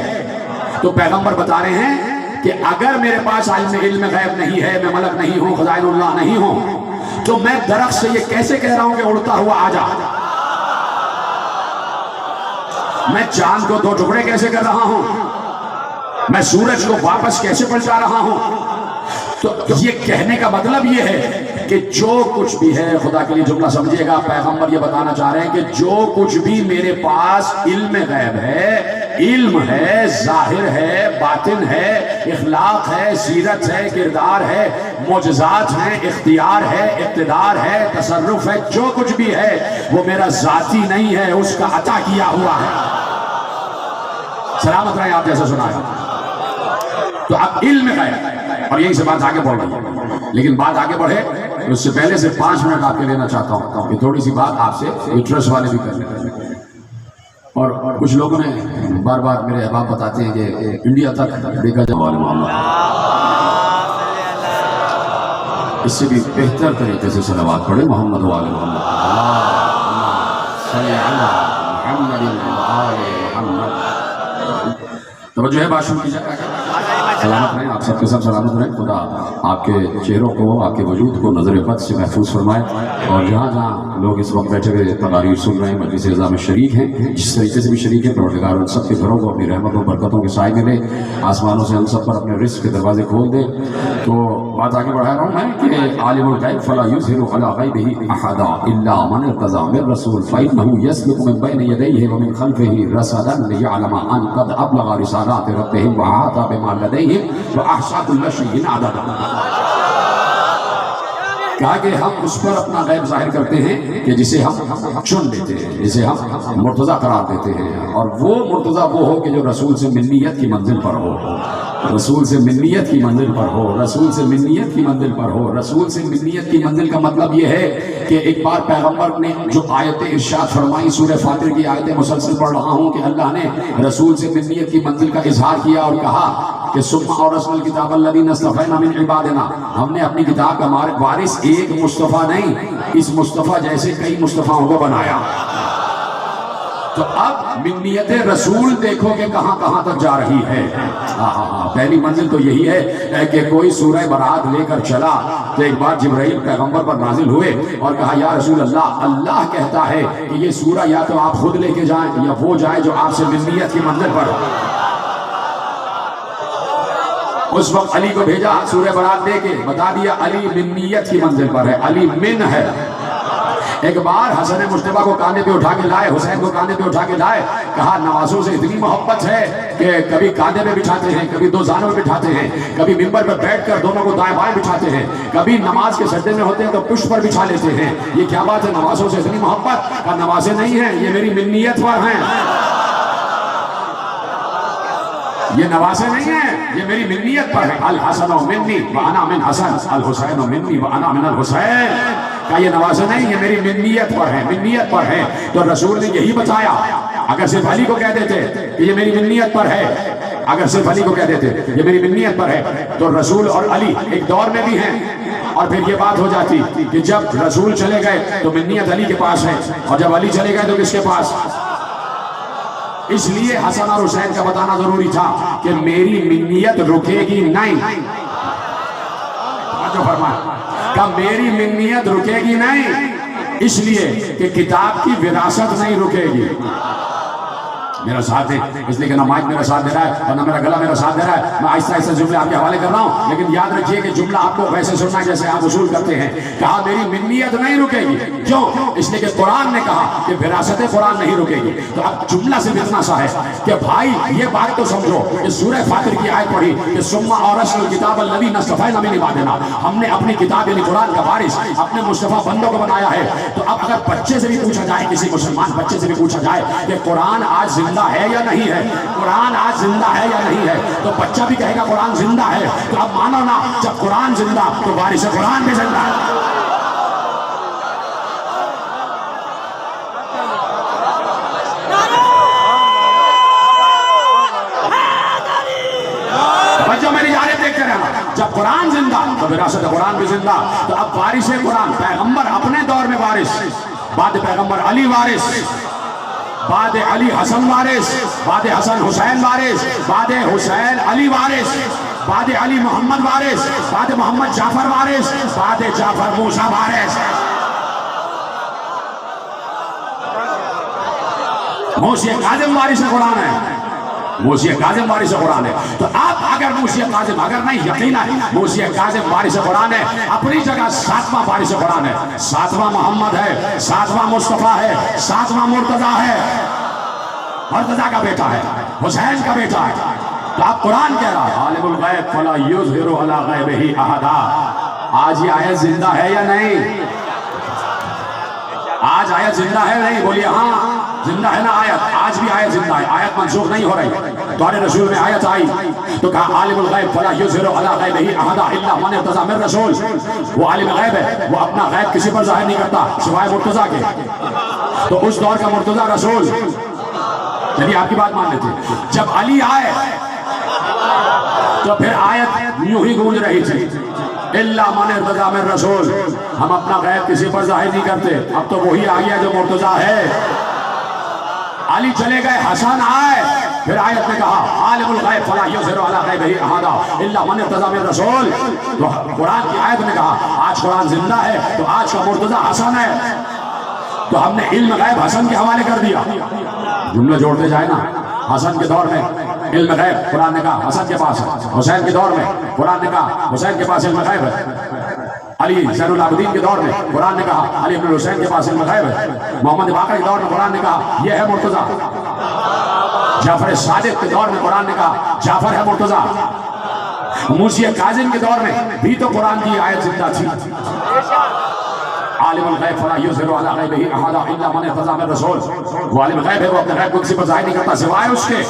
Speaker 2: تو پیغمبر بتا رہے ہیں کہ اگر میرے پاس علم غیب نہیں ہے، میں ملک نہیں ہوں، خزائن اللہ نہیں ہوں، تو میں درخت سے یہ کیسے کہہ رہا ہوں کہ اڑتا ہوا آ جا؟ میں چاند کو 2 ٹکڑے کیسے کر رہا ہوں؟ میں سورج کو واپس کیسے پلٹا رہا ہوں؟ تو یہ کہنے کا مطلب یہ ہے کہ جو کچھ بھی ہے، خدا کے لیے جملہ سمجھے گا، پیغمبر یہ بتانا چاہ رہے ہیں کہ جو کچھ بھی میرے پاس علم غیب ہے، علم ہے، ظاہر ہے، باطن ہے، اخلاق ہے، سیرت ہے، کردار ہے، معجزات ہیں، اختیار ہے، اقتدار ہے، تصرف ہے، جو کچھ بھی ہے وہ میرا ذاتی نہیں ہے، اس کا عطا کیا ہوا ہے۔ سلامت رہے آپ جیسے سنا ہے۔ تو اب علم غیب، اور یہی سے بات آگے بڑھ رہی ہے، لیکن بات آگے بڑھے اس سے پہلے سے 5 منٹ آپ کے لینا چاہتا ہوں کہ تھوڑی سی بات آپ سے ٹرسٹ والے بھی کر لیں۔ اور کچھ لوگوں نے بار بار میرے احباب بتاتے ہیں کہ انڈیا تک دیکھا جائے والے معاملہ، اس سے بھی بہتر طریقے سے صلوات پڑھے محمد والے محمد، صلی اللہ محمد محمد۔ توجہ ہے، بات شروع کی جائے۔ سلامت رہیں، آپ سب کے سب سلامت رہیں، خدا آپ کے چہروں کو، آپ کے وجود کو نظر بد سے محفوظ فرمائے، اور جہاں جہاں لوگ اس وقت بیٹھے ہوئے تقاریر سن رہے ہیں، مجلس اعزا میں شریک ہیں، جس طریقے سے بھی شریک ہیں، پروردگار ان سب کے گھروں کو اپنی رحمتوں برکتوں کے سائے میں لے، آسمانوں سے ہم سب پر اپنے رزق کے دروازے کھول دے۔ تو بات آگے بڑھا رہا ہوں میں کہ عالم الغیب فلا یظہر علی غیبہ احدا الا من ارتضی من رسول فإنہ یسلک من بین یدیہ ومن خلفہ رصدا لیعلم ان قد ابلغ رسالات ربہ وأحاط بما لدیہ وَأَحْصَىٰ كُلَّ شَيْءٍ عَدَدًا۔ کہا کہ ہم اس پر اپنا غیب ظاہر کرتے ہیں کہ جسے ہم چن لیتے ہیں، جسے ہم مرتضیٰ قرار دیتے ہیں، اور وہ مرتضیٰ وہ ہو کہ جو رسول سے منیت کی منزل پر ہو، رسول سے منیت کی منزل پر ہو، رسول سے منیت کی منزل پر ہو۔ رسول سے منیت کی منزل کا مطلب یہ ہے کہ ایک بار پیغمبر نے جو آیتیں ارشاد فرمائی، سورہ فاطر کی آیتیں مسلسل پڑھ رہا ہوں کہ اللہ نے رسول سے منیت کی منزل کا اظہار کیا اور کہا کہ ثم اورثنا الکتاب الذین اصطفینا من عبادنا، ہم نے اپنی کتاب کا وارث ایک مصطفیٰ نہیں، اس مصطفیٰ جیسے کئی مصطفیٰوں کو بنایا۔ تو اب منیت رسول دیکھو کہ کہاں کہاں تک جا رہی ہے۔ پہلی منزل تو یہی ہے کہ کوئی سورہ برات لے کر چلا تو ایک بار جبرائیل پیغمبر پر نازل ہوئے اور کہا یا رسول اللہ، اللہ کہتا ہے کہ یہ سورہ یا تو آپ خود لے کے جائیں یا وہ جائے جو آپ سے منیت کی منزل پر۔ اس وقت علی کو بھیجا سورہ برات دے کے، بتا دیا علی منیت کی منزل پر ہے، علی من ہے۔ ایک بار حسن مصطفیٰ کو کاندھے پہ اٹھا کے لائے، حسین کو کاندھے پہ اٹھا کے لائے، کہا نوازوں سے اتنی محبت ہے کہ کبھی کاندھے پہ بٹھاتے ہیں، کبھی 2 زانوں پہ بٹھاتے ہیں، کبھی ممبر پر بیٹھ کر دونوں کو دائیں بائیں بٹھاتے ہیں، کبھی نماز کے سجدے میں ہوتے ہیں تو پشت پر بچھا لیتے ہیں۔ یہ کیا بات ہے، نوازوں سے اتنی محبت؟ کہا نوازیں نہیں ہیں، یہ میری منیت پر ہیں، یہ نوازے نہیں ہیں، یہ میری منیت پر ہے۔ الحسن منی وانا من حسن، الحسین منی وانا من الحسین۔ کہا یہ نوازے نہیں، یہ میری منیت پر ہے، منیت پر ہے۔ تو رسول نے یہی بتایا۔ اگر صرف علی کو کہہ دیتے کہ یہ میری منیت پر ہے، اگر صرف علی کو کہہ دیتے یہ میری منیت پر ہے، تو رسول اور علی ایک دور میں بھی ہیں، اور پھر یہ بات ہو جاتی کہ جب رسول چلے گئے تو منیت علی کے پاس ہے، اور جب علی چلے گئے تو کس کے پاس؟ اس لیے حسن اور حسین کا بتانا ضروری تھا کہ میری منیت رکے گی نہیں۔ جو فرمایا کہ میری منیت رکے گی نہیں، اس لیے کہ کتاب کی وراثت نہیں رکے گی۔ میرا ساتھ دے، اس لیے کہ نہ مائک میرا ساتھ دے رہا ہے اور نہ میرا گلا میرا ساتھ دے رہا ہے، میں آہستہ آہستہ جملے آپ کے حوالے کر رہا ہوں، لیکن یاد رکھیے کہ جملہ آپ کو ویسے سننا ہے جیسے آپ اصول کرتے ہیں۔ کہا میری منیت نہیں رکے گی، کیوں؟ اس لیے کہ قرآن نے کہا کہ وراثت قرآن نہیں رکے گی۔ تو اب جملہ سے اتنا سا ہے کہ بھائی یہ بات تو سمجھو کہ سورہ فاطر کی آیت پڑھی کہ ثم اورثنا الکتاب الذین اصطفینا من عبادنا، ہم نے اپنی کتاب یعنی قرآن کا وارث اپنے مصطفیٰ بندوں کو بنایا ہے۔ تو اب اگر بچے سے بھی پوچھا جائے، کسی مسلمان بچے سے بھی پوچھا جائے کہ قرآن آج زندہ ہے یا نہیں ہے، قرآن آج زندہ ہے یا نہیں ہے، تو بچہ بھی کہے گا قرآن زندہ ہے۔ تو اب مانو نا، جب قرآن زندہ تو وارث قرآن بھی زندہ ہے۔ جب قرآن زندہ تو وراثت قرآن بھی زندہ. تو اب وارث قرآن پیغمبر اپنے دور میں وارث، بعد پیغمبر علی وارث، بعد علی حسن وارث، بعد حسن حسین وارث، بعد حسین علی وارث، بعد علی محمد وارث، بعد محمد جعفر وارث، بعد جعفر موسیٰ وارث. موسیٰ کاظم وارث قرآن ہے، موسیٰ کاظم وارث قرآن ہے. تو اب اگر موسیٰ کاظم، اگر نہیں یقین ہے موسیٰ کاظم وارث قرآن ہے، اپنی جگہ 7واں وارث قرآن ہے. 7واں محمد ہے، 7واں مصطفیٰ ہے، 7واں مرتضیٰ ہے، مرتضیٰ کا بیٹا ہے، حسین کا بیٹا ہے. تو اب قرآن کہہ رہا ہے عالم الغیب فلا یظہر علی غیبہ احدا. آج یہ آیت زندہ ہے یا نہیں؟ آج آیت زندہ ہے نہیں؟ بولیے ہاں زندہ ہے نا آیت. آج بھی آیت زندہ ہے، آیت منسوخ نہیں ہو رہی. دور رسول میں آیت آئی تو کہا عالم الغیب فلا یظہر علی غیبہ احدا الا من ارتضی من رسول. وہ عالم غیب ہے، وہ اپنا غیب کسی پر ظاہر نہیں کرتا سوائے مرتضیٰ کے. تو اس دور کا مرتضیٰ رسول. چلیے آپ کی بات مان لیتے. جب علی آئے تو پھر آیت یوں ہی گونج رہی تھی الا من ارتضی من رسول. ہم اپنا غیب کسی پر ظاہر نہیں کرتے. اب تو وہی آ گیا جو مرتضیٰ ہے. علی چلے گئے، حسن آئے، پھر آیت نے کہا عالم الغیب فلا یظہر علی غیبہ احدا الا من ارتضی من رسول. تو قرآن کی آیت نے کہا آج قرآن زندہ ہے تو آج کا مرتضیٰ حسن ہے. تو ہم نے علم غیب حسن کے حوالے کر دیا. جملہ جوڑتے جائے نا. حسن کے دور میں علم غیب قرآن نے کہا حسن کے پاس ہے. حسین کے دور میں قرآن نے کہا حسین کے پاس علم غیب ہے. علی زین العابدین کے دور میں قرآن نے کہا علی بن حسین کے پاس علم غیب ہے. محمد باقر کے دور میں قرآن نے کہا یہ ہے مرتضیٰ. جعفر صادق کے دور میں قرآن نے کہا جعفر ہے مرتضیٰ. موسیٰ کاظم کے دور میں بھی تو قرآن کی آیت زندہ تھی. عالم الغیب فلا یظہر علی غیبہ احدا الا من ارتضی من رسول. وہ عالم غیب ہے، وہ اپنے غیب کو کسی پر ظاہر نہیں کرتا سوائے اس کے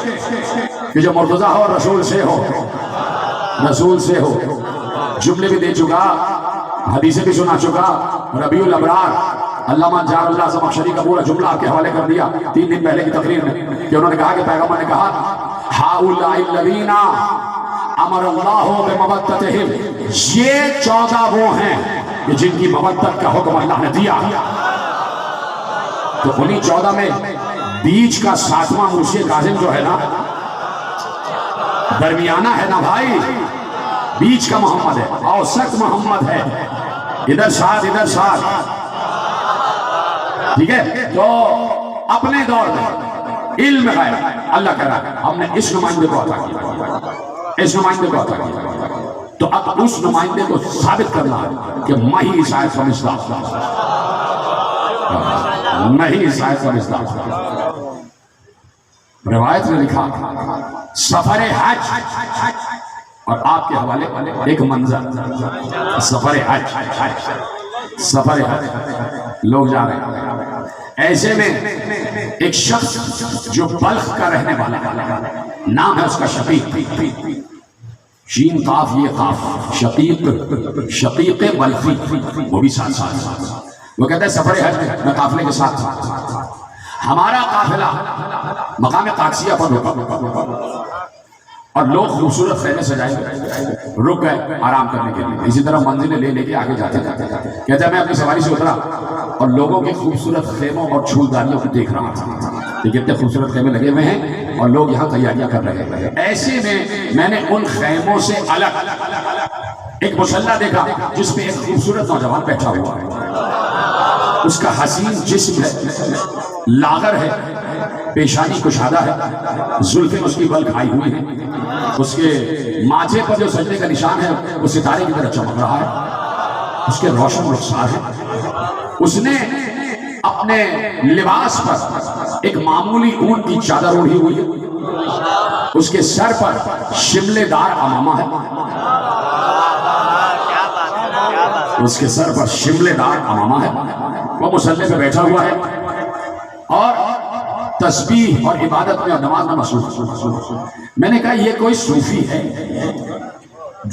Speaker 2: کہ جو مرتضیٰ ہو اور رسول سے ہو. رسول سے ہو. جملے بھی دے چکا، حدیثیں بھی سنا چکا. ربیع الابرار علامہ جار اللہ زمخشری کا پورا جملہ آپ کے حوالے کر دیا 3 دن پہلے کی تقریر میں کہ انہوں نے کہا کہ پیغمبر نے کہا ہؤلاء الذین امر اللہ بمودتہم. یہ 14 وہ ہیں کہ جن کی مودت کا حکم اللہ نے دیا. تو انہی 14 میں بیچ کا 7واں موسیٰ کاظم جو ہے نا، درمیانہ ہے نا بھائی، بیچ کا محمد ہے، اوسط محمد ہے. ادھر 7 ادھر 7. ٹھیک ہے. تو اپنے دور میں علم غیب اللہ کہہ رہا ہے ہم نے اس نمائندے کو عطا کیا، اس نمائندے کو عطا کیا. تو اب اس نمائندے کو ثابت کرنا ہے کہ میں ہی عیسائیت کا مصداق، میں ہی عیسائیت کا مصداق. روایت میں لکھا سفر حج، اور آپ کے حوالے ایک منظر سفر حج. سفر حج لوگ جا رہے ہیں. ایسے میں ایک شخص جو بلخ کا رہنے والا ہے، نام ہے اس کا شقیق، شین قاف یہ قاف، شقیق بلخی. وہ بھی ساتھ ساتھ وہ کہتا ہے سفر حج میں قافلے کے ساتھ ہمارا قافلہ مقام قادسیہ پر رکا اور لوگ خوبصورت خیمے سجائے رک گئے آرام کرنے کے لیے. اسی طرح منزلیں لے کے آگے جاتے کہتا ہے میں اپنی سواری سے اترا اور لوگوں کے خوبصورت خیموں اور چھولداریوں کو دیکھ رہا تھا کہ کتنے خوبصورت خیمے لگے ہوئے ہیں اور لوگ یہاں تیاریاں کر رہے ہیں. ایسے میں نے ان خیموں سے الگ ایک مسلح دیکھا جس پہ ایک خوبصورت نوجوان بیٹھا ہوا ہے. اس کا حسین جسم ہے، لاغر ہے، پیشانی کشادہ ہے، زلفیں اس کی بل کھائی ہوئی ہیں. اس کے ماتھے پر جو سجدے کا نشان ہے وہ ستارے کی طرح چمک رہا ہے. اس کے روشن رخسار ہے. اس نے اپنے لباس پر ایک معمولی اون کی چادر اوڑھی ہوئی ہے. اس کے سر پر شملے دار عمامہ ہے. اس کے سر پر شملے دار عمامہ ہے. وہ مصلی پہ بیٹھا ہوا ہے اور تسبیح اور عبادت میں اور نماز میں مصروف. میں نے کہا یہ کوئی صوفی ہے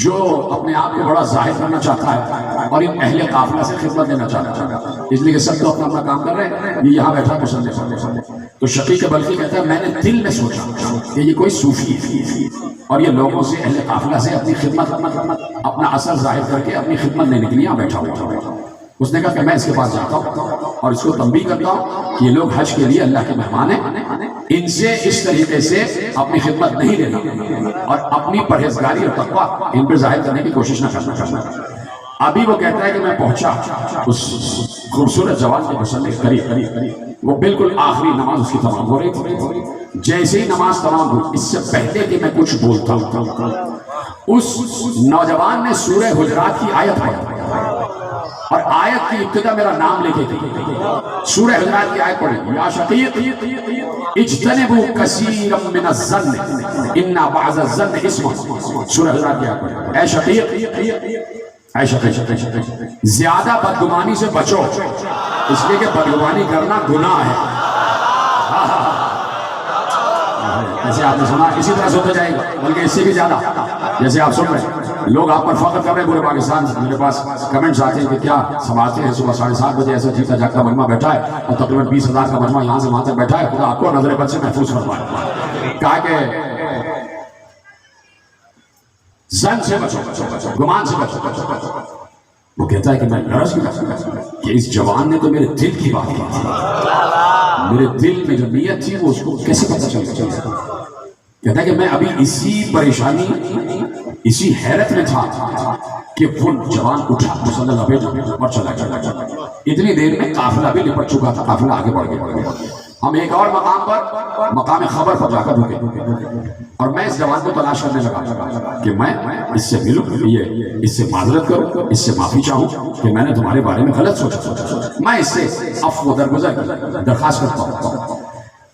Speaker 2: جو اپنے آپ کو بڑا ظاہر کرنا چاہتا ہے اور ان اہل قافلہ سے خدمت دینا چاہتا ہے، اس لیے کہ سب تو اپنا اپنا کام کر رہے ہیں، یہ یہاں بیٹھا مسلم۔ تو شقیق بلخی کہتا ہے میں نے دل میں سوچا کہ یہ کوئی صوفی ہے اور یہ لوگوں سے اہل قافلہ سے اپنی خدمت اپنا اثر ظاہر کر کے اپنی خدمت لینے کے لیے یہاں بیٹھا ہوا۔ اس نے کہا کہ میں اس کے پاس جاتا ہوں اور اس کو تنبیہ کرتا ہوں کہ یہ لوگ حج کے لیے اللہ کے مہمان ہیں، ان سے اس طریقے سے اپنی خدمت نہیں لینا اور اپنی پرہیزگاری اور تقویٰ ان پہ ظاہر کرنے کی کوشش نہ کرنا۔ ابھی وہ کہتا ہے کہ میں پہنچا اس خوبصورت جوان کے مسلح کے قریب، وہ بالکل آخری نماز اس کی تمام ہو رہی تھی۔ جیسے ہی نماز تمام ہوئی، اس سے پہلے کہ میں کچھ بولتا ہوں، اس نوجوان نے سورہ حجرات کی آیت پڑھی اور آیت کی ابتدا میرا نام لکھے تھی۔ سورہ حجرات کی آیت پڑھی، یا شقیق اجتنبوا کثیرا من الظن ان بعض الظن اسم۔ سورہ حجرات کی آیت پڑھی، اے شقیق زیادہ بدگمانی سے بچو، اس لیے کہ بدگمانی کرنا گناہ ہے۔ جیسے آپ نے سنا اسی طرح سنتے جائے گا، بلکہ اس سے بھی زیادہ جیسے آپ سن رہے ہیں۔ لوگ آپ پر فخر کر رہے ہیں پورے پاکستان سے، میرے پاس کمنٹس آتے ہیں کہ کیا سماجتے ہیں، صبح 7:30 بجے ایسا جیتا جاگتا مجمع بیٹھا ہے اور تقریباً 20,000 کا مجمع یہاں سے وہاں تک بیٹھا ہے، خدا آپ کو نظر بد سے محفوظ فرمائے۔ کہا کہ زن سے بچو، گمان سے بچو۔ وہ کہتا ہے کہ میں لرز گیا کہ اس جوان نے تو میرے دل کی بات کی تھی، میرے دل میں جو نیت تھی وہ اس کو کیسے پتہ چل۔ کہتا ہے کہ میں ابھی اسی پریشانی اسی حیرت میں تھا کہ وہ جوان اٹھا مصلی لپیٹا اور چلا گیا۔ اتنی دیر میں قافلہ بھی لپٹ چکا تھا، قافلہ آگے بڑھ گیا۔ ہم ایک اور مقام پر مقام خبر پر جا کر رکے اور میں اس جوان کو تلاش کرنے لگا کہ میں اس سے ملوں، یہ اس سے معذرت کروں، اس سے معافی چاہوں کہ میں نے تمہارے بارے میں غلط سوچا، میں اس سے عفو درگزر کی درخواست کرتا ہوں۔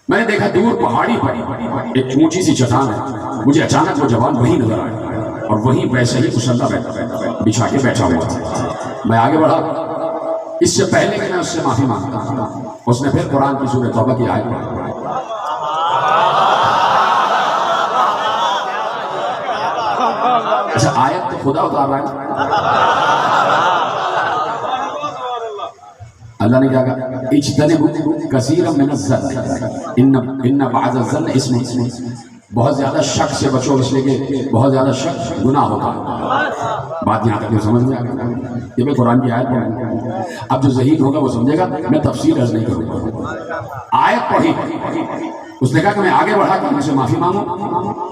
Speaker 2: میں نے دیکھا دور پہاڑی پر ایک اونچی سی چٹان ہے، مجھے اچانک وہ جوان وہی نظر آیا اور وہیں ویسے ہی مسلح بچھا کے بیٹھا ہوا تھا۔ میں آگے بڑھا، اس سے پہلے کہ میں اس سے معافی مانگتا، اس نے پھر قرآن کی سورہ توبہ کی آیت پڑھی۔ اچھا آیت تو خدا اتار رہا ہے، اللہ نے کیا کہا، اجتنبوا کثیرا من الظن ان بعض الظن اسم۔ بہت زیادہ شک سے بچو، اس لیے کہ بہت زیادہ شک گناہ ہوتا ہے۔ بات یہاں تک سمجھ میں آ گئی، یہ میں قرآن کی آیت پڑھوں۔ اب جو ذہین ہوگا وہ سمجھے گا، میں تفسیر عرض نہیں کروں گا۔ آیت پڑھی، اس نے کہا کہ میں آگے بڑھا کر ان سے معافی مانگوں۔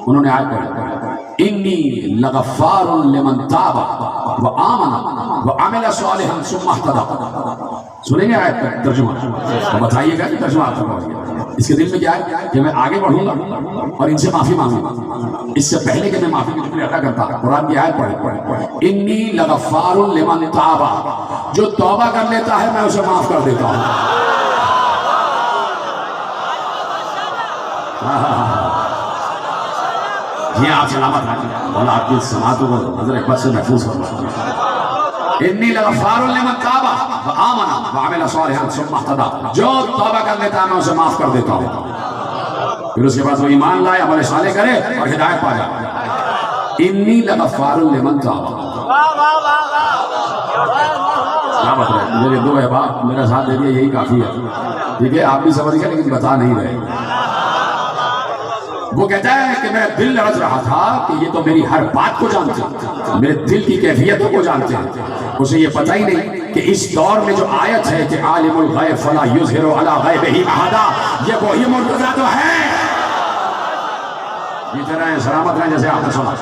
Speaker 2: انہوں نے آیت پڑھی، انی لغفار لمن تاب وآمن وعمل صالحا ثم اهتدى۔ سنیں گے آیت کا ترجمہ تو بتائیے گا کہ ترجمہ آپ کو اس کے دل میں کیا ہے کہ میں آگے بڑھوں گا اور ان سے معافی مانگوں گا، اس سے پہلے کہ میں معافی کے لیے ادا کرتا۔ قرآن کی آیت پڑھی، انی لغفار لمن تاب، جو توبہ کر لیتا ہے میں اسے معاف کر دیتا ہوں۔ یہ آپ سلامت رکھیں اور آپ کی سماعتوں کو نظر بد سے محفوظ کرنا۔ انی لغفار لمن تاب وآمن وعمل صالحا ثم اهتدى، جو توبہ کر لیتا ہے میں اسے معاف کر دیتا ہوں۔ پھر اس کے بعد وہ ایمان لائے، عمل صالح کرے اور ہدایت پا جائے۔ انی لغفار لمن تاب۔ کیا بات ہے، میرے دو احباب میرا ساتھ دے دیا، یہی کافی ہے، ٹھیک ہے؟ آپ بھی سمجھ گئے لیکن بتا نہیں رہے۔ وہ کہتا ہے کہ میرا دل لرز رہا تھا کہ یہ تو میری ہر بات کو جانتے ہیں، میرے دل کی کیفیتوں کو جانتے ہیں، اسے یہ پتہ ہی نہیں کہ اس دور میں جو آیت ہے کہ عالم الغیب فلا یظہر علی غیبہ احدا، یہ وہی مرتضیٰ تو ہے۔ یہ طرح سلامت رہیں جیسے آپ نے سنا،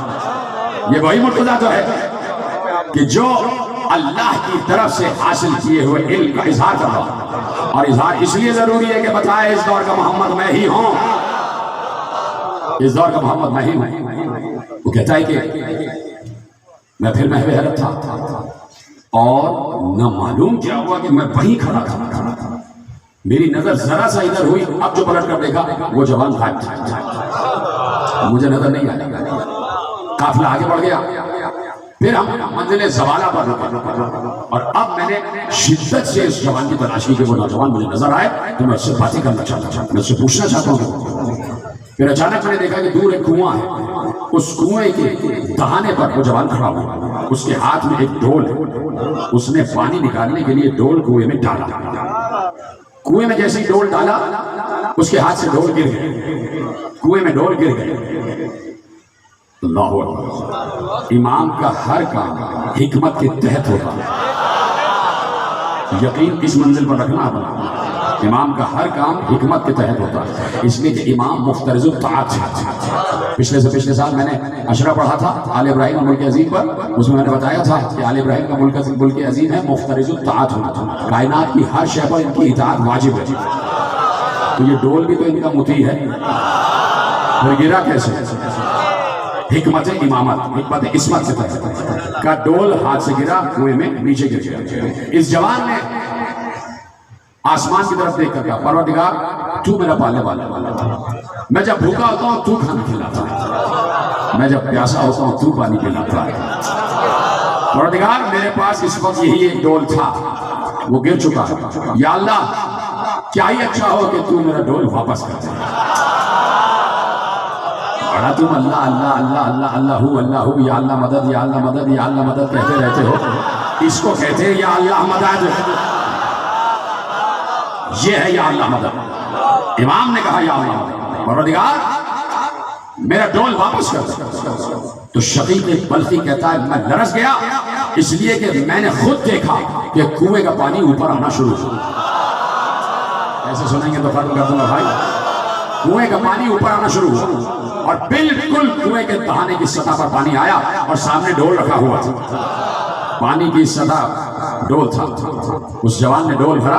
Speaker 2: یہ وہی مرتضیٰ تو ہے کہ جو اللہ کی طرف سے حاصل کیے ہوئے علم کا اظہار کر رہا، اور اظہار اس لیے ضروری ہے کہ بتائے اس دور کا محمد میں ہی ہوں، اس دور کا محمد میں ہی ہوں۔ وہ کہتا ہے کہ میں پھر محو حیرت تھا اور نہ معلوم کیا ہوا کہ میں وہیں کھڑا تھا، میری نظر ذرا سا ادھر ہوئی، اب جو پلٹ کر دیکھا وہ جوان غائب تھا، مجھے نظر نہیں آیا۔ قافلہ آگے بڑھ گیا، پھر ہم منزل زوالہ پر رکے اور اب میں نے شدت سے اس جوان کی تلاش کی کہ وہ نوجوان مجھے نظر آئے تو میں اس سے باتیں کرنا چاہتا ہوں، میں اس سے پوچھنا چاہتا ہوں پھر اچانک میں نے دیکھا کہ دور ایک کنواں ہے، اس کنویں کے دہانے پر وہ جوان کھڑا ہوا، اس کے ہاتھ میں ایک ڈول ہے، اس نے پانی نکالنے کے لیے ڈول کنویں میں ڈالا، کنویں میں جیسے ہی ڈول ڈالا اس کے ہاتھ سے ڈول گر گئے، کنویں میں ڈول گر گئے۔ اللہ اکبر، امام کا ہر کام حکمت کے تحت ہوتا ہے، یقین اس منزل پر رکھنا اپنا، امام کا ہر کام حکمت کے تحت ہوتا ہے، اس لیے کہ امام مفترض الطاعت ہے۔ پچھلے سے پچھلے سال میں نے اشرا پڑھا تھا آل ابراہیم کا ملک عظیم پر، اس میں نے بتایا تھا کہ آل ابراہیم کا ملک عظیم ہے مفترض الطاعت ہونا، کائنات کی ہر شے پر ان کی اطاعت واجب ہے۔ تو یہ ڈول بھی تو ان کا مطیع ہے، پھر گرا کیسے؟ حکمت امامت، حکمت عصمت کے تحت کا ڈول ہاتھ سے گرا، کنویں میں نیچے گر گیا۔ اس جوان نے آسمان کی طرف دیکھ کر کہا پروردگار تو میرا پالنے والا، میں جب بھوکا ہوتا ہوں تو کھانا کھلاتا ہے، میں جب پیاسا ہوتا ہوں تو پانی پلاتا ہے، پروردگار میرے پاس اس وقت یہی ایک ڈول تھا، وہ گر چکا ہے، یا اللہ کیا ہی اچھا ہو کہ تو میرا ڈول واپس کر دے۔ بڑا تم اللہ اللہ اللہ اللہ اللہ اللہ یا اللہ مدد یا اللہ مدد یا اللہ مدد کہتے رہتے ہو، اس کو کہتے ہیں یا اللہ مدد، یہ ہے یا اللہ مدد۔ امام نے کہا یا اللہ مدد، پروردگار میرا ڈول واپس کر دے۔ تو شقیق بلخی کہتا ہے میں لرز گیا، اس لیے کہ میں نے خود دیکھا کہ کنویں کا پانی اوپر آنا شروع ہوا۔ ایسے سنیں گے تو ختم کر دوں گا بھائی، کنویں کا پانی اوپر آنا شروع ہوا اور بالکل کنویں کے دہانے کی سطح پر پانی آیا اور سامنے ڈول رکھا ہوا تھا، پانی کی سطح ڈول تھا، اس جوان نے ڈول بھرا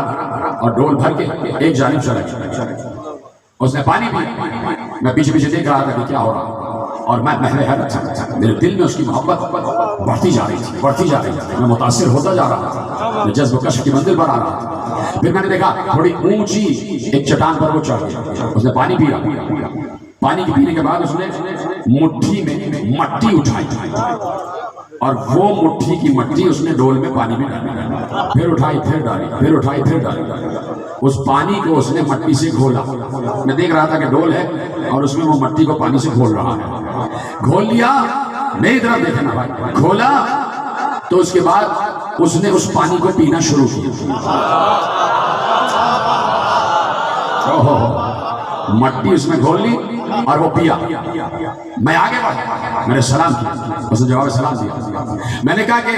Speaker 2: اور ڈول بھر کے ایک جانب چلا گیا، اس نے پانی پیا، میں پیچھے پیچھے دیکھ رہا تھا کہ کیا ہو رہا، اور میں محو حیرت تھا، میرے دل میں اس کی محبت بڑھتی جا رہی تھی، بڑھتی جا رہی تھی، میں متاثر ہوتا جا رہا تھا، میں جذب کشف کی منزل پر آ رہا تھا۔ پھر میں نے دیکھا تھوڑی اونچی ایک چٹان پر وہ چڑھ گیا، اس نے پانی پیا، پانی پینے کے بعد اس نے مٹھی میں مٹی اٹھائی اور وہ مٹھی کی مٹی اس نے ڈول میں پانی میں ڈالی، پھر اٹھائی پھر ڈالی، پھر اٹھائی پھر ڈالی، اس پانی کو اس نے مٹی سے گھولا، میں دیکھ رہا تھا کہ ڈول ہے اور اس میں وہ مٹی کو پانی سے گھول رہا ہے، گھول لیا، میری طرف دیکھنا بھائی، گھولا تو اس کے بعد اس نے اس پانی کو پینا شروع کیا، مٹی اس میں گھول لی اور وہ پیا، میں آگے بڑھا، میں نے سلام کیا، اس نے جواب سلام دیا، میں نے کہا کہ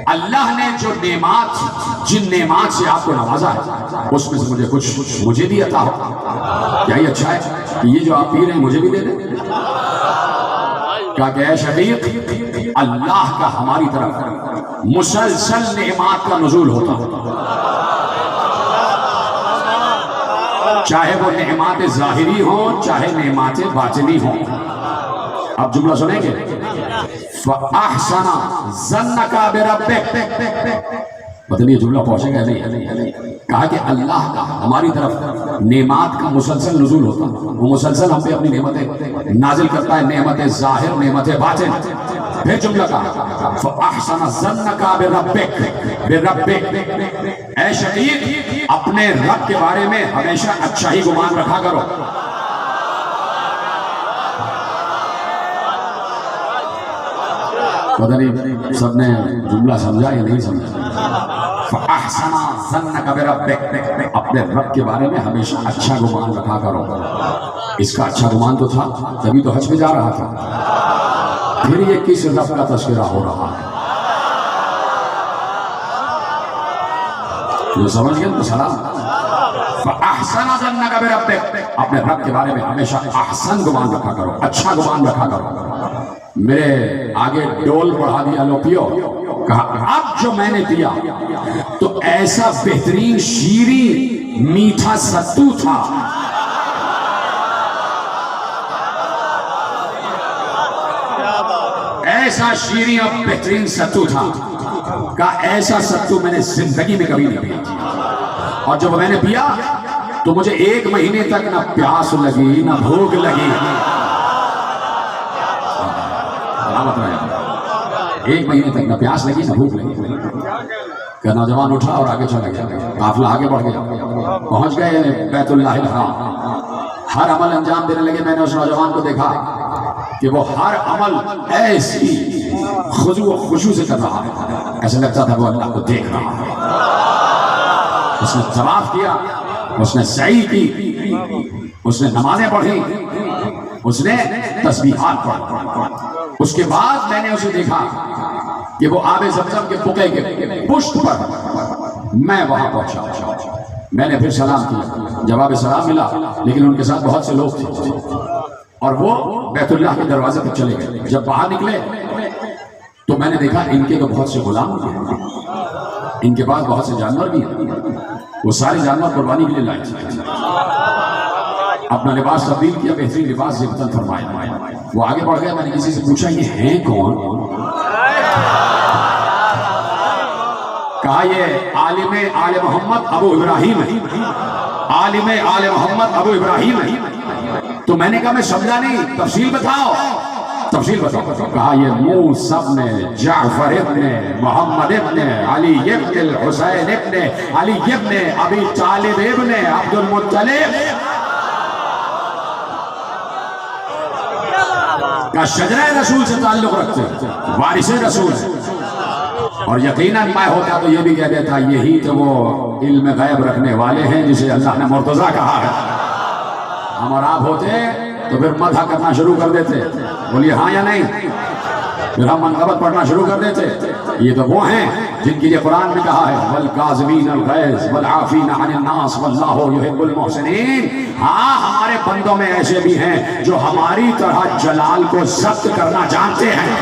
Speaker 2: اللہ نے جو نعمات جن نعمات سے آپ کو نوازا ہے اس میں سے مجھے کچھ مجھے بھی عطا ہو، کیا ہی اچھا ہے کہ یہ جو آپ پی رہے ہیں مجھے بھی دے دیں۔ کہا کہ اے شفیق، اللہ کا ہماری طرف مسلسل نعمات کا نزول ہوتا ہے، چاہے وہ نعمات ظاہری ہوں چاہے نعمات باطنی ہوں۔ اب جملہ سنیں گے، فَأَحْسَنَ ظَنَّكَ بِرَبِّكَ، پتہ نہیں یہ جملہ پہنچے گا نہیں، کہا کہ اللہ کا ہماری طرف نعمات کا مسلسل نزول ہوتا ہے، وہ مسلسل ہم پہ اپنی نعمتیں نازل کرتا ہے، نعمت ظاہر نعمت باطن۔ پھر جملہ کہا فَأَحْسَنَ ظَنَّكَ بِرَبِّكَ، اے شفیق اپنے رب کے بارے میں ہمیشہ اچھا ہی گمان رکھا کرو۔ پتہ نہیں سب نے جملہ سمجھا یا نہیں سمجھا، فَأَحْسَنَ ظَنَّكَ بِرَبِّكَ، اپنے رب کے بارے میں ہمیشہ اچھا گمان رکھا کرو۔ اس کا اچھا گمان تو تھا تبھی تو حج پہ جا رہا تھا، پھر یہ کس رب کا تذکرہ ہو رہا ہے؟ جو سمجھ گئے تو سلام۔ فَأَحْسَنَ ظَنَّكَ بِرَبِّكَ، اپنے رب کے بارے میں ہمیشہ احسن گمان رکھا کرو، اچھا گمان رکھا کرو۔ میرے آگے ڈول بڑھا دیا، لو پیو، کہا اب جو میں نے پیا تو ایسا بہترین شیریں میٹھا ستو تھا، ایسا شیریں اور بہترین ستو تھا، کہا ایسا ستو میں نے زندگی میں کبھی نہیں پیا، اور جب میں نے پیا تو مجھے 1 مہینے تک نہ پیاس لگی نہ بھوک لگی۔ 1 مہینے تک نہ پیاس لگی نہ بھوک لگی۔ کہ نوجوان اٹھا اور آگے چلا گیا، قافلہ آگے بڑھ گیا، پہنچ گئے بیت اللہ الحرام، ہر عمل انجام دینے لگے. میں نے اس نوجوان کو دیکھا کہ وہ ہر عمل ایسی خضوع و خشوع سے کر رہا ہے، ایسا لگتا تھا وہ اللہ کو دیکھ رہا ہے. اس نے طواف کیا، اس نے سعی کی، اس نے نمازیں پڑھی، اس نے تسبیحات پڑھی. اس کے بعد میں نے اسے دیکھا کہ وہ آب زمزم کے بقعے کے پشت پر میں وہاں پہنچا. میں نے پھر سلام کیا، جواب سلام ملا، لیکن ان کے ساتھ بہت سے لوگ تھے اور وہ بیت اللہ کے دروازے پر چلے گئے. جب باہر نکلے تو میں نے دیکھا ان کے تو بہت سے غلام ہیں، ان کے پاس بہت سے جانور بھی ہیں. وہ سارے جانور قربانی کے لیے لائے تھے. اپنا لباس تبدیل کیا، بہترین لباس زبطن فرمایا. وہ آگے بڑھ گیا. میں نے کسی سے پوچھا یہ ہیں کون؟ کہا یہ عالم آل محمد ابو ابراہیم ہے. عالم آل محمد ابو ابراہیم ہے. تو میں نے کہا میں سمجھا نہیں، تفصیل بتاؤ، تفصیل بتاؤ. کہا یہ موسیٰ ابن جعفر ابن محمد ابن علی ابن الحسین ابن علی ابن ابی طالب ابن عبد المطلب کا شجرہ رسول سے تعلق رکھتے، وارث رسول. اور یقیناً میں ہوتا تو یہ بھی کہہ دیتا یہی تو وہ علم غیب رکھنے والے ہیں جسے اللہ نے مرتضیٰ کہا ہے. ہم اور آپ ہوتے تو پھر مدح کرنا شروع کر دیتے، بولیے ہاں یا نہیں، پھر ہم منقبت پڑھنا شروع کر دیتے. یہ تو وہ ہیں جن کے لیے قرآن میں کہا ہے والکاظمین الغیظ والعافین عن الناس واللہ یحب المحسنین. ہاں ہمارے بندوں میں ایسے بھی ہیں جو ہماری طرح جلال کو ضبط کرنا جانتے ہیں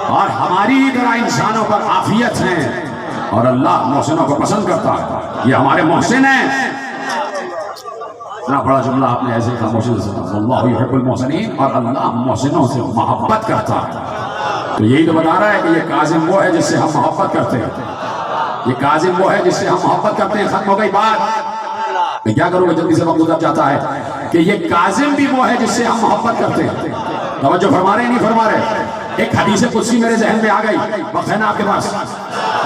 Speaker 2: اور ہماری طرح انسانوں پر عافیت ہیں، اور اللہ محسنوں کو پسند کرتا ہے. یہ ہمارے محسن ہیں. اتنا بڑا جملہ آپ نے ایسے کہا، محسن سے اللہ یحب المحسنین، اور اللہ محسنوں سے محبت کرتا ہے. تو یہی تو بتا رہا ہے کہ یہ کاظم وہ ہے جس سے ہم محبت کرتے ہیں. یہ کاظم وہ ہے جس سے ہم محبت کرتے ہیں. ختم ہو گئی بات. میں کیا کروں گا، جلدی سے وقت گزر جاتا ہے. کہ یہ کاظم بھی وہ ہے جس سے ہم محبت کرتے ہیں. توجہ فرما رہے نہیں فرما رہے؟ ایک حدیث قدسی میرے ذہن میں آ گئی، وقت ہے نا آپ کے پاس.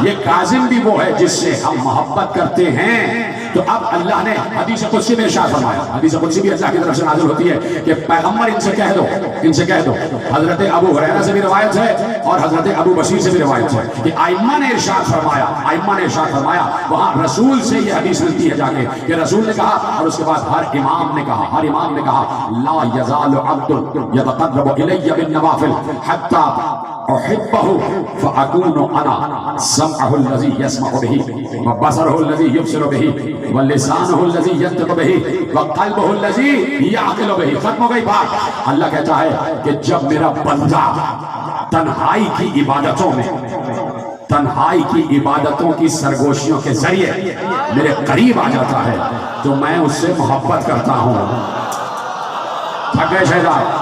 Speaker 2: یہ کاظم بھی وہ ہے جس سے ہم محبت کرتے ہیں. تو اب اللہ نے حدیث قدسی میں ارشاد فرمایا، حدیث قدسی بھی اللہ کی طرف سے نازل ہوتی ہے کہ پیغمبر ان سے کہہ دو، ان سے کہہ دو. حضرت ابو ہریرہ سے بھی روایت ہے اور حضرت ابو بشیر سے بھی روایت ہے کہ ائمہ نے ارشاد فرمایا، ائمہ نے ارشاد فرمایا. وہاں رسول سے یہ حدیث ملتی ہے جا کے کہ رسول نے کہا، اور اس کے بعد ہر امام نے کہا، ہر امام نے کہا لا یزال عبد یتقرب الی بالنوافل حتی احبه فاكون انا سمعه الذي يسمع به وبصره الذي يبصر به ولسانه الذي ينطق به وقلبه الذي يعقل به. ختم ہو گئی بات. اللہ کہتا ہے کہ جب میرا بندہ تنہائی کی عبادتوں میں، تنہائی کی عبادتوں کی سرگوشیوں کے ذریعے میرے قریب آ جاتا ہے تو میں اس سے محبت کرتا ہوں. تھک گئے شہزاد؟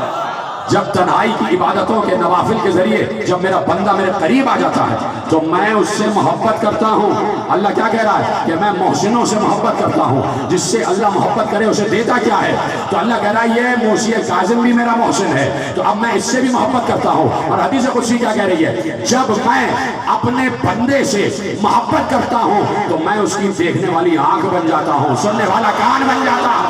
Speaker 2: جب تنہائی کی عبادتوں کے نوافل کے ذریعے جب میرا بندہ میرے قریب آ جاتا ہے تو میں اس سے محبت کرتا ہوں. اللہ کیا کہہ رہا ہے کہ میں محسنوں سے محبت کرتا ہوں. جس سے اللہ محبت کرے اسے دیتا کیا ہے؟ تو اللہ کہہ رہا ہے یہ موسی کاظم بھی میرا محسن ہے تو اب میں اس سے بھی محبت کرتا ہوں. اور حدیث قدسی کیا کہہ رہی ہے؟ جب میں اپنے بندے سے محبت کرتا ہوں تو میں اس کی دیکھنے والی آنکھ بن جاتا ہوں، سننے والا کان بن جاتا ہوں.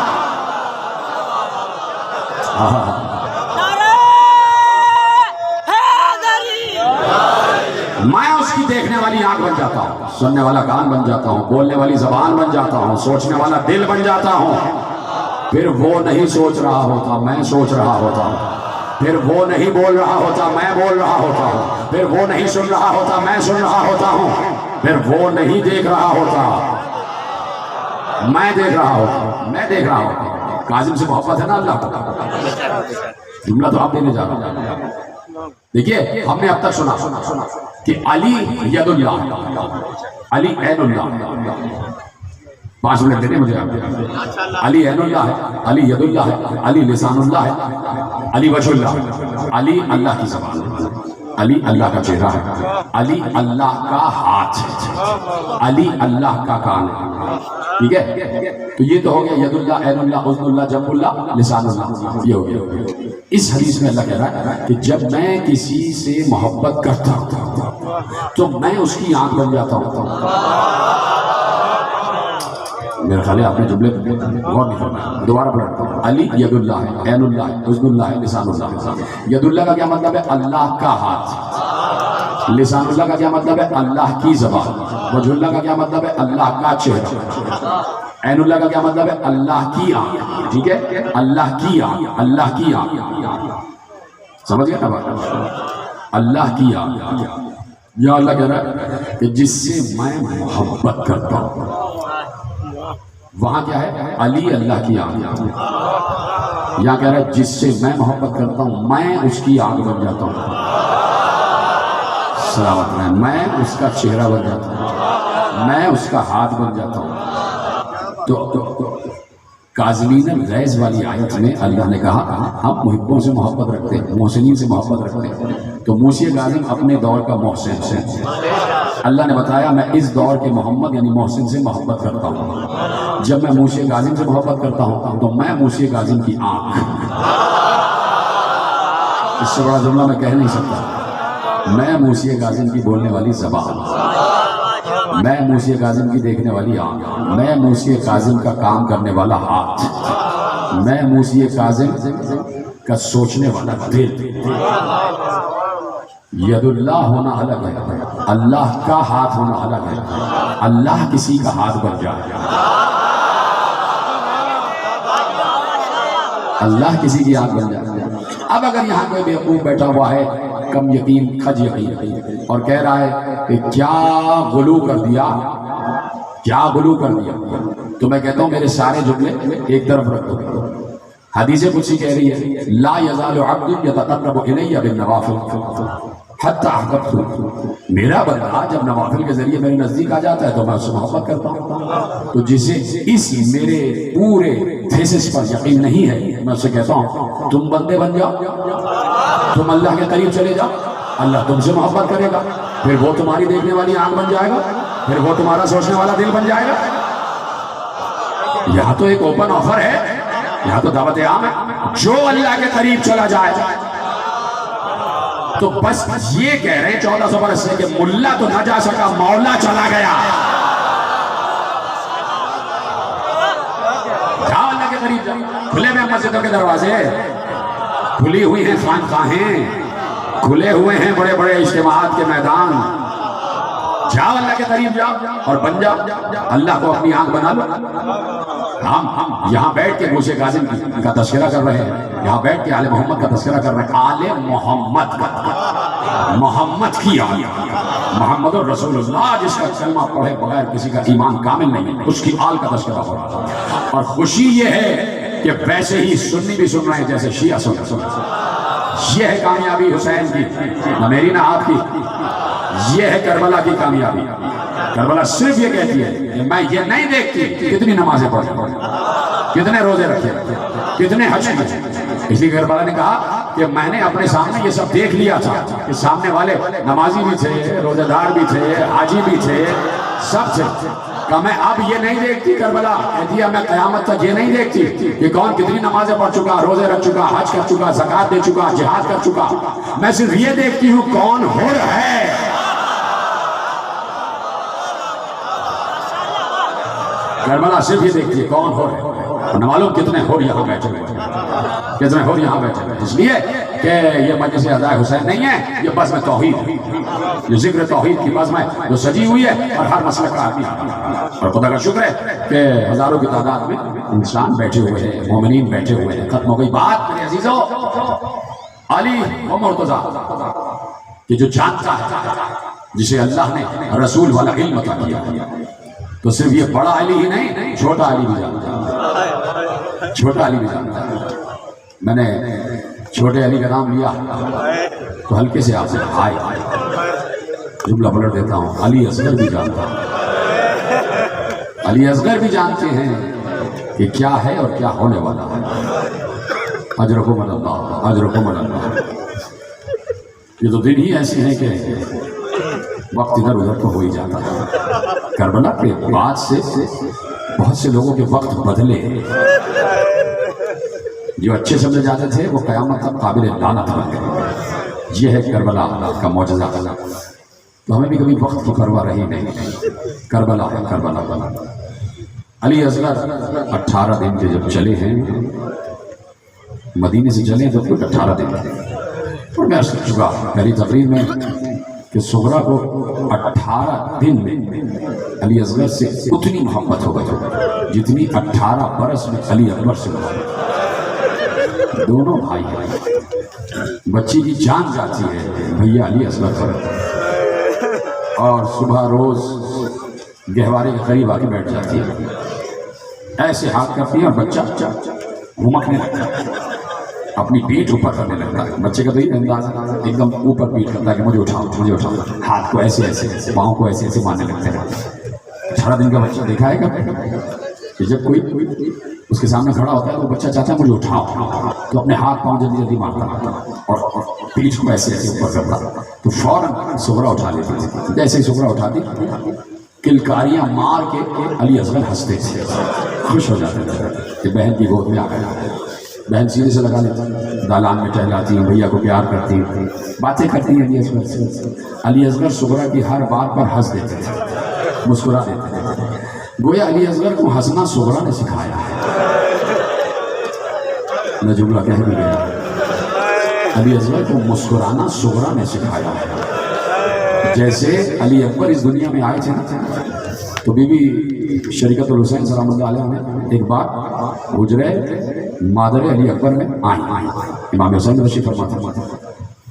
Speaker 2: میں اس کی دیکھنے والی آنکھ بن جاتا ہوں، سننے والا کان بن جاتا ہوں، بولنے والی زبان بن جاتا ہوں، سوچنے والا دل بن جاتا ہوں. پھر وہ نہیں سوچ رہا ہوتا، میں سوچ رہا ہوتا ہوں. پھر وہ نہیں بول رہا ہوتا، میں بول رہا ہوتا ہوں. پھر وہ نہیں سن رہا ہوتا، میں سن رہا ہوتا ہوں. پھر وہ نہیں دیکھ رہا ہوتا، میں دیکھ رہا ہوتا، میں دیکھ رہا ہوتا. کاظم سے محبت ہے نا اللہ کو. جملہ تو آپ دینے جا رہا ہوں. دیکھیے ہم نے اب تک سنا کہ علی ید اللہ، علی عین اللہ. 5 منٹ دینے مجھے. علی عین اللہ ہے، علی ید اللہ ہے، علی لسان اللہ ہے، علی وجہ اللہ. علی اللہ کی زبان ہے، علی اللہ کا چہرہ ہے، علی اللہ کا ہاتھ ہے، علی اللہ کا کان ہے. ٹھیک ہے؟ تو یہ تو ہو گیا ید اللہ، عین اللہ، حسن اللہ، جنب اللہ، لسان اللہ. یہ ہو گیا. اس حدیث میں اللہ کہہ رہا ہے کہ جب میں کسی سے محبت کرتا ہوں تو میں اس کی آنکھ بن جاتا ہوں. میرا خیال ہے آپ نے جملے غور نہیں کرنا. دوبارہ پڑھتا ہوں. علی ید اللہ ہے، عین اللہ ہے، حسن اللہ ہے، لسان اللہ ہے. ید اللہ کا کیا مطلب ہے؟ اللہ کا ہاتھ. لسان اللہ کا کیا مطلب ہے؟ اللہ کی زبان. وجہ اللہ کا کیا مطلب ہے؟ اللہ کا چہرہ. عین اللہ کا کیا مطلب ہے؟ اللہ کی آنکھ. ٹھیک ہے، اللہ کی آنکھ، اللہ کی آنکھ. سمجھ گئے نا بات؟ اللہ کی آنکھ. یا اللہ کہہ رہا ہے کہ جس سے میں محبت کرتا ہوں. وہاں کیا ہے؟ علی اللہ کی آنکھ. یہاں کہہ رہا ہے جس سے میں محبت کرتا ہوں میں اس کی آنکھ بن جاتا ہوں. سلامت رہے. میں اس کا چہرہ بن جاتا ہوں، میں اس کا ہاتھ بن جاتا ہوں. تو کاظمین الغیظ والی آیت میں اللہ نے کہا ہم محبوں سے محبت رکھتے ہیں، محسنین سے محبت رکھتے ہیں. تو موسی کاظم اپنے دور کا محسن سے، اللہ نے بتایا میں اس دور کے محمد یعنی محسن سے محبت کرتا ہوں. جب میں موسی کاظم سے محبت کرتا ہوں تو میں موسی کاظم کی آنکھ. اس سے بڑا جملہ میں کہہ نہیں سکتا. میں موسی کاظم کی بولنے والی زبان، میں موسی کاظم کی دیکھنے والی آنکھ، میں موسی کاظم کا کام کرنے والا ہاتھ، میں موسی کاظم کا سوچنے والا دل. ید اللہ ہونا الگ ہے، اللہ کا ہاتھ ہونا الگ ہے. اللہ کسی کا ہاتھ بن جائے، اللہ کسی کی آنکھ بن جائے. اب اگر یہاں کوئی بیوقوف بیٹھا ہوا ہے کم یقین کھج یقین اور کہہ رہا ہے کہ کیا غلو کر دیا، کیا غلو کر دیا، تو میں کہتا ہوں میرے سارے جملے ایک طرف رکھ دو. حدیث قدسی کہہ رہی ہے لا یزال عبد یتقرب الی بالنوافل حتی احببته. میرا بندہ جب نوافل کے ذریعے میرے نزدیک آ جاتا ہے تو میں اس سے محبت کرتا ہوں. تو جسے اس میرے پورے تھیسس پر یقین نہیں ہے میں اسے کہتا ہوں تم بندے بن جاؤ، تم اللہ کے قریب چلے جاؤ، اللہ تم سے محبت کرے گا، پھر وہ تمہاری دیکھنے والی آنکھ بن جائے گا، پھر وہ تمہارا سوچنے والا دل بن جائے گا. یہاں تو ایک اوپن آفر ہے، یہاں تو دعوت عام ہے. جو اللہ کے قریب چلا جائے تو بس یہ کہہ رہے ہیں 1400 برس سے کہ ملا تو نہ جا سکا، مولا چلا گیا. جاؤ اللہ کے قریب جاؤ. کھلے میں مسجدوں کے دروازے، کھلی ہوئی ہیں خانقاہیں، کھلے ہوئے ہیں بڑے بڑے اجتماعات کے میدان. جاؤ اللہ کے قریب جاؤ اور بن جاؤ، اللہ کو اپنی آنکھ بنا لو. ہم یہاں بیٹھ کے موسی کاظم کا تذکرہ کر رہے ہیں، یہاں بیٹھ کے آل محمد کا تذکرہ کر رہے ہیں. آل محمد کا، محمد کی آل، محمد الرسول اللہ جس کا کلمہ پڑھے بغیر کسی کا ایمان کامل نہیں، اس کی آل کا تذکرہ ہو رہا ہے. اور خوشی یہ ہے کہ ویسے ہی سنی بھی سن رہے ہیں جیسے شیعہ سن رہے ہیں. یہ ہے کامیابی حسین کی، نہ میری نہ آپ کی. یہ ہے کربلا کی کامیابی. کربلا صرف یہ کہتی ہے کہ میں یہ نہیں دیکھتی کتنی نمازیں پڑھیں، کتنے روزے رکھے، کتنے حج کیے. اس لیے کربلا نے کہا کہ میں نے اپنے سامنے یہ سب دیکھ لیا تھا کہ سامنے والے نمازی بھی تھے، روزے دار بھی تھے، حاجی بھی تھے، سب تھے. کہ میں اب یہ نہیں دیکھتی، کربلا کہتی ہے میں قیامت تک یہ نہیں دیکھتی کہ کون کتنی نمازیں پڑھ چکا، روزے رکھ چکا، حج کر چکا، زکات دے چکا، جہاد کر چکا. میں صرف یہ دیکھتی ہوں کون حر ہے. کربلا صرف یہ دیکھتی ہے کون ہو رہے. نہ معلوم کتنے ہو یہاں بیٹھے ہوئے، کتنے ہو یہاں بیٹھے ہوئے. اس لیے کہ یہ مجلس ادائے حسین نہیں ہے، یہ بزم توحید ہے، یہ ذکر توحید کی بزم ہے جو سجی ہوئی ہے اور ہر مسئلہ کا آدمی. اور خدا کا شکر ہے کہ ہزاروں کی تعداد میں انسان بیٹھے ہوئے ہیں، مومنین بیٹھے ہوئے ہیں. ختم ہو گئی بات میرے عزیزو. علی و مرتضیٰ کہ جو جانتا ہے، جسے اللہ نے رسول والا علم عطا کیا، تو صرف یہ بڑا علی ہی نہیں، چھوٹا علی بھی جانتا ہے، چھوٹا علی بھی جانتا ہے. میں نے چھوٹے علی کا نام لیا تو ہلکے سے آپ سے ہائے جملہ پلٹ دیتا ہوں. علی اصغر بھی جانتا ہے، علی اصغر بھی جانتے ہیں کہ کیا ہے اور کیا ہونے والا ہے. اجرکم اللہ، اجرکم اللہ. یہ تو دن ہی ایسی ہیں کہ وقت ادھر ادھر تو ہو ہی جاتا ہے. کربلا کے بعد سے بہت سے لوگوں کے وقت بدلے، جو اچھے سمجھے جاتے تھے وہ قیامت تک قابل لعنت بن گئے. یہ ہے کربلا کا معجزہ. تو ہمیں بھی کبھی وقت کی پرواہ رہی نہیں. کربلا ہے، کربلا. علی اصغر 18 دن کے جب چلے ہیں مدینے سے چلے تو کچھ 18 دن اور میں عرض کر چکا پہلی تقریر میں کہ صغرا کو 18 دن میں علی اصغر سے اتنی محبت ہو گئی جتنی 18 برس میں علی اکبر سے محبت. دونوں بھائی ہیں, بچی کی جان جاتی ہے بھیا علی اصغر پر, اور صبح روز گہوارے کے قریب آ کے بیٹھ جاتی ہے, ایسے ہاتھ کرتی ہے اور بچہ گھمکنے لگتا ہے, اپنی پیٹھ اوپر کرنے لگتا ہے. بچے کا تو یہ انداز ایک دم اوپر پیٹھ کرتا ہے کہ مجھے اٹھاؤ, ہاتھ کو ایسے ایسے پاؤں کو ایسے ایسے مارنے لگتے ہیں. 18 دن کا بچہ دیکھا ہے کہ جب کوئی اس کے سامنے کھڑا ہوتا ہے تو بچہ چاہتا ہے مجھے اٹھاؤ, تو اپنے ہاتھ پاؤں جلدی جلدی مارتا اور پیٹھ کو ایسے ایسے اوپر کرتا, تو فوراً صغرا اٹھا لیتی تھی. جیسے ہی صغرا اٹھاتی کلکاریاں مار کے علی اصغر ہنستے تھے, خوش ہو جاتے تھے کہ بہن کی گود میں آ گیا. بہن سینے سے لگا لیتی, دالان میں ٹہلاتی ہیں, بھیا کو پیار کرتی ہیں, باتیں کرتی ہیں علی اصغر سے. علی اصغر صغرا کی ہر بات پر ہنس دیتے تھے, مسکرا دیتے تھے. گویا علی اصغر کو ہنسنا صغرا نے سکھایا ہے. میں جملہ کہہ بھی گیا, علی اصغر کو مسکرانا صغرا نے سکھایا ہے. جیسے علی اکبر اس دنیا میں آئے تھے تو بی بی شریکت الحسین سلام اللہ علیہ نے ایک بار حجرے مادر علی اکبر میں آئیں, امام حسین رشید فرماتے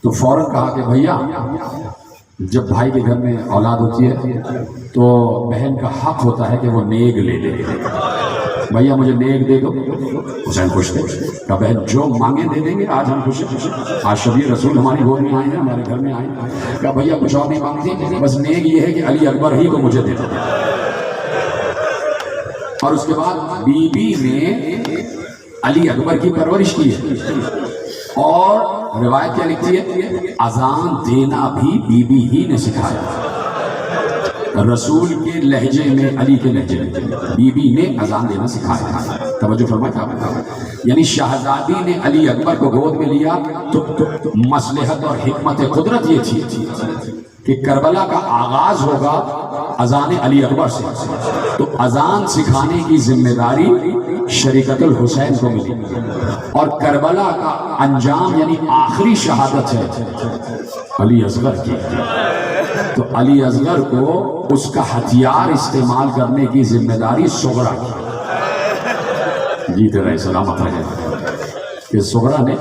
Speaker 2: تو فوراً کہا کہ بھیا جب بھائی کے گھر میں اولاد ہوتی ہے تو بہن کا حق ہوتا ہے کہ وہ نیگ لے لے, بھیا مجھے نیگ دے دو. حسین خوش تھے, کہا بہن جو مانگے دے دیں گے, آج ہم خوش ہیں, آج شبیر رسول ہماری گود میں آئے ہیں, ہمارے گھر میں آئے ہیں. کہا بھیا کچھ اور نہیں مانگتی, بس نیگ یہ ہے کہ علی اکبر ہی کو مجھے دے دو. اور اس کے بعد بی بی نے علی اکبر کی پرورش کی ہے, اور روایت کیا لکھتی ہے, اذان دینا بھی بی بی ہی نے سکھایا. رسول کے لہجے میں, علی کے لہجے میں بی بی نے اذان دینا سکھایا. توجہ فرمائیں, یعنی شہزادی نے علی اکبر کو گود میں لیا تو مصلحت اور حکمت قدرت یہ تھی کہ کربلا کا آغاز ہوگا اذان علی اکبر سے, تو اذان سکھانے کی ذمہ داری شریکت الحسین کو ملی, اور کربلا کا انجام یعنی آخری شہادت ہے علی اصغر کی. تو علی اصغر کو اس کا ہتھیار استعمال کرنے کی ذمہ داری صغرا کی. جیتے رہے سلامت رہے کہ صغرا نے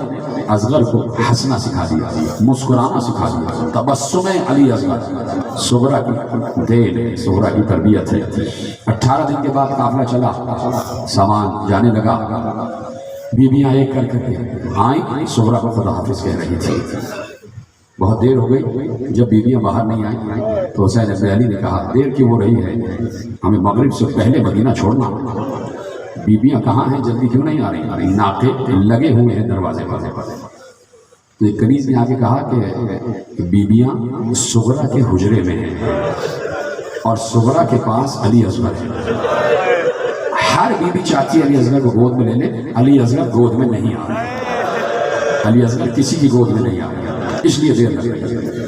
Speaker 2: اصغر کو ہنسنا سکھا دیا, مسکرانا سکھا دیا. تبسم علی اصغر صغرا کی دین, صغرا کی تربیت ہے. 18 دن کے بعد قافلہ چلا, سامان جانے لگا, بیویاں ایک کر کے آئیں, صغرا کو خدا حافظ کہہ رہی تھی. بہت دیر ہو گئی, جب بیویاں باہر نہیں آئیں تو حسین ابن علی نے کہا دیر کیوں ہو رہی ہے, ہمیں مغرب سے پہلے مدینہ چھوڑنا. بیویاں کہاں ہیں, جلدی کیوں نہیں آ رہی, ناقے لگے ہوئے ہیں دروازے پر. تو ایک کنیز نے آ کے کہا کہ بیویاں صغرا کے حجرے میں ہیں اور صغرا کے پاس علی اصغر ہے. ہر بیوی چاہتی ہے علی اصغر کو گود میں لے لے, علی اصغر گود میں نہیں آ رہا, علی اصغر کسی کی گود میں نہیں آ رہا, اس لیے دیر لگ رہی ہے.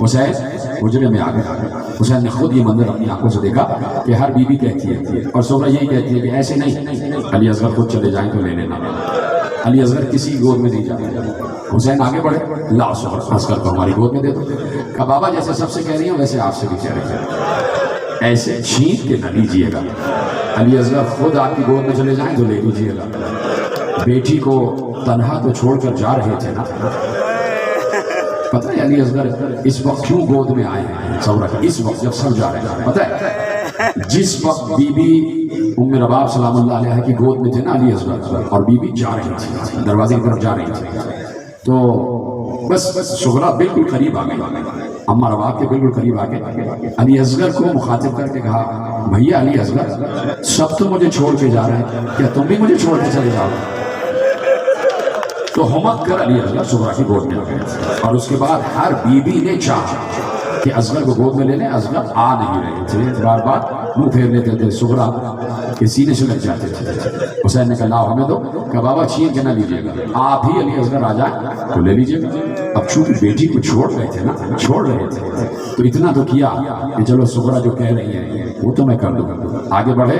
Speaker 2: حسین حجرے میں آ گئے. حسین نے خود یہ منظر اپنی آنکھوں سے دیکھا کہ ہر بیوی کہتی ہے, اور صغرا یہی کہتی ہے کہ ایسے نہیں, علی اصغر خود چلے جائیں تو لے لینا, علی اصغر کسی گود میں نہیں جاتے. حسین آگے بڑھے, لا صغرا اصغر کو ہماری گود میں دے دو. کہا بابا جیسے سب سے کہہ رہی ہیں ویسے آپ سے بھی کہہ رہی ہیں, ایسے چھینک کے نہ لیجیے گا, علی اصغر خود آپ کی گود میں چلے جائیں تو لے لیجیے گا. بیٹی کو تنہا تو چھوڑ کر جا رہے تھے نا, پتہ ہے علی اصغر اس وقت کیوں گود میں آئے ہیں صغرا کی, اس وقت جب سب جا رہے ہیں, پتہ ہے جس وقت بی بی ام رباب سلام اللہ علیہ کی گود میں تھے نا علی اصغر, اور بی بی جا رہی تھی, دروازے کی طرف جا رہی تھی, تو بس صغرا بالکل قریب آ گئی, اما رباب کے بالکل قریب آ گئے. علی اصغر کو مخاطب کر کے کہا بھیا علی اصغر سب تو مجھے چھوڑ کے جا رہے ہیں, کیا تم بھی مجھے چھوڑ کے چلے جاؤ؟ تو ہمت کر علی اصغر صغرا کی گود میں آ گئے, اور اس کے بعد ہر بیوی نے چاہا کہ اصغر کو گود میں لے لیں. اصغر آ نہیں رہے تھے, بار بار منہ پھیر لیتے تھے, صغرا کے سینے سے لگ جاتے تھے. حسین نے کہا لاؤ ہمیں دو, کہ بابا چھین کے نہ لیجیے گا, آپ ہی علی اصغر آ جائیں تو لے لیجیے گا. اب چونکہ بیٹی کو چھوڑ رہے تھے نا, چھوڑ رہے تھے, تو اتنا تو کیا کہ چلو صغرا جو کہہ رہی ہے وہ تو میں کر دوں. آگے بڑھے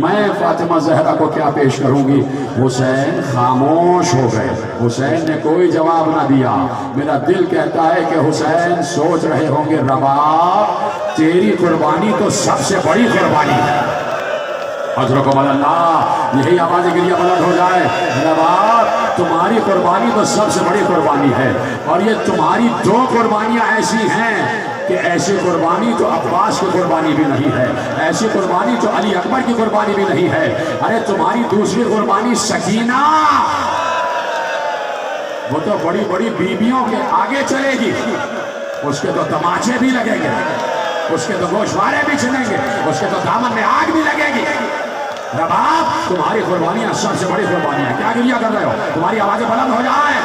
Speaker 2: میں فاطمہ زہرا کو کیا پیش کروں گی؟ حسین خاموش ہو گئے، حسین نے کوئی جواب نہ دیا۔ میرا دل کہتا ہے کہ حسین سوچ رہے ہوں گے رباب تیری قربانی تو سب سے بڑی قربانی ہے۔ اجرکم اللہ، یہی آواز کے لیے بلند ہو جائے، رباب تمہاری قربانی تو سب سے بڑی قربانی ہے، اور یہ تمہاری دو قربانیاں ایسی ہیں کہ ایسی قربانی تو عباس کی قربانی بھی نہیں ہے، ایسی قربانی تو علی اکبر کی قربانی بھی نہیں ہے۔ ارے تمہاری دوسری قربانی سکینہ، وہ تو بڑی بڑی بیویوں کے آگے چلے گی، اس کے تو تماچے بھی لگیں گے، اس کے تو گوشوارے بھی چلیں گے، اس کے تو دامن میں آگ بھی لگے گی۔ رباب تمہاری قربانیاں سب سے بڑی قربانیاں، کیا گریہ کر رہے ہو؟ تمہاری آوازیں بلند ہو جائیں۔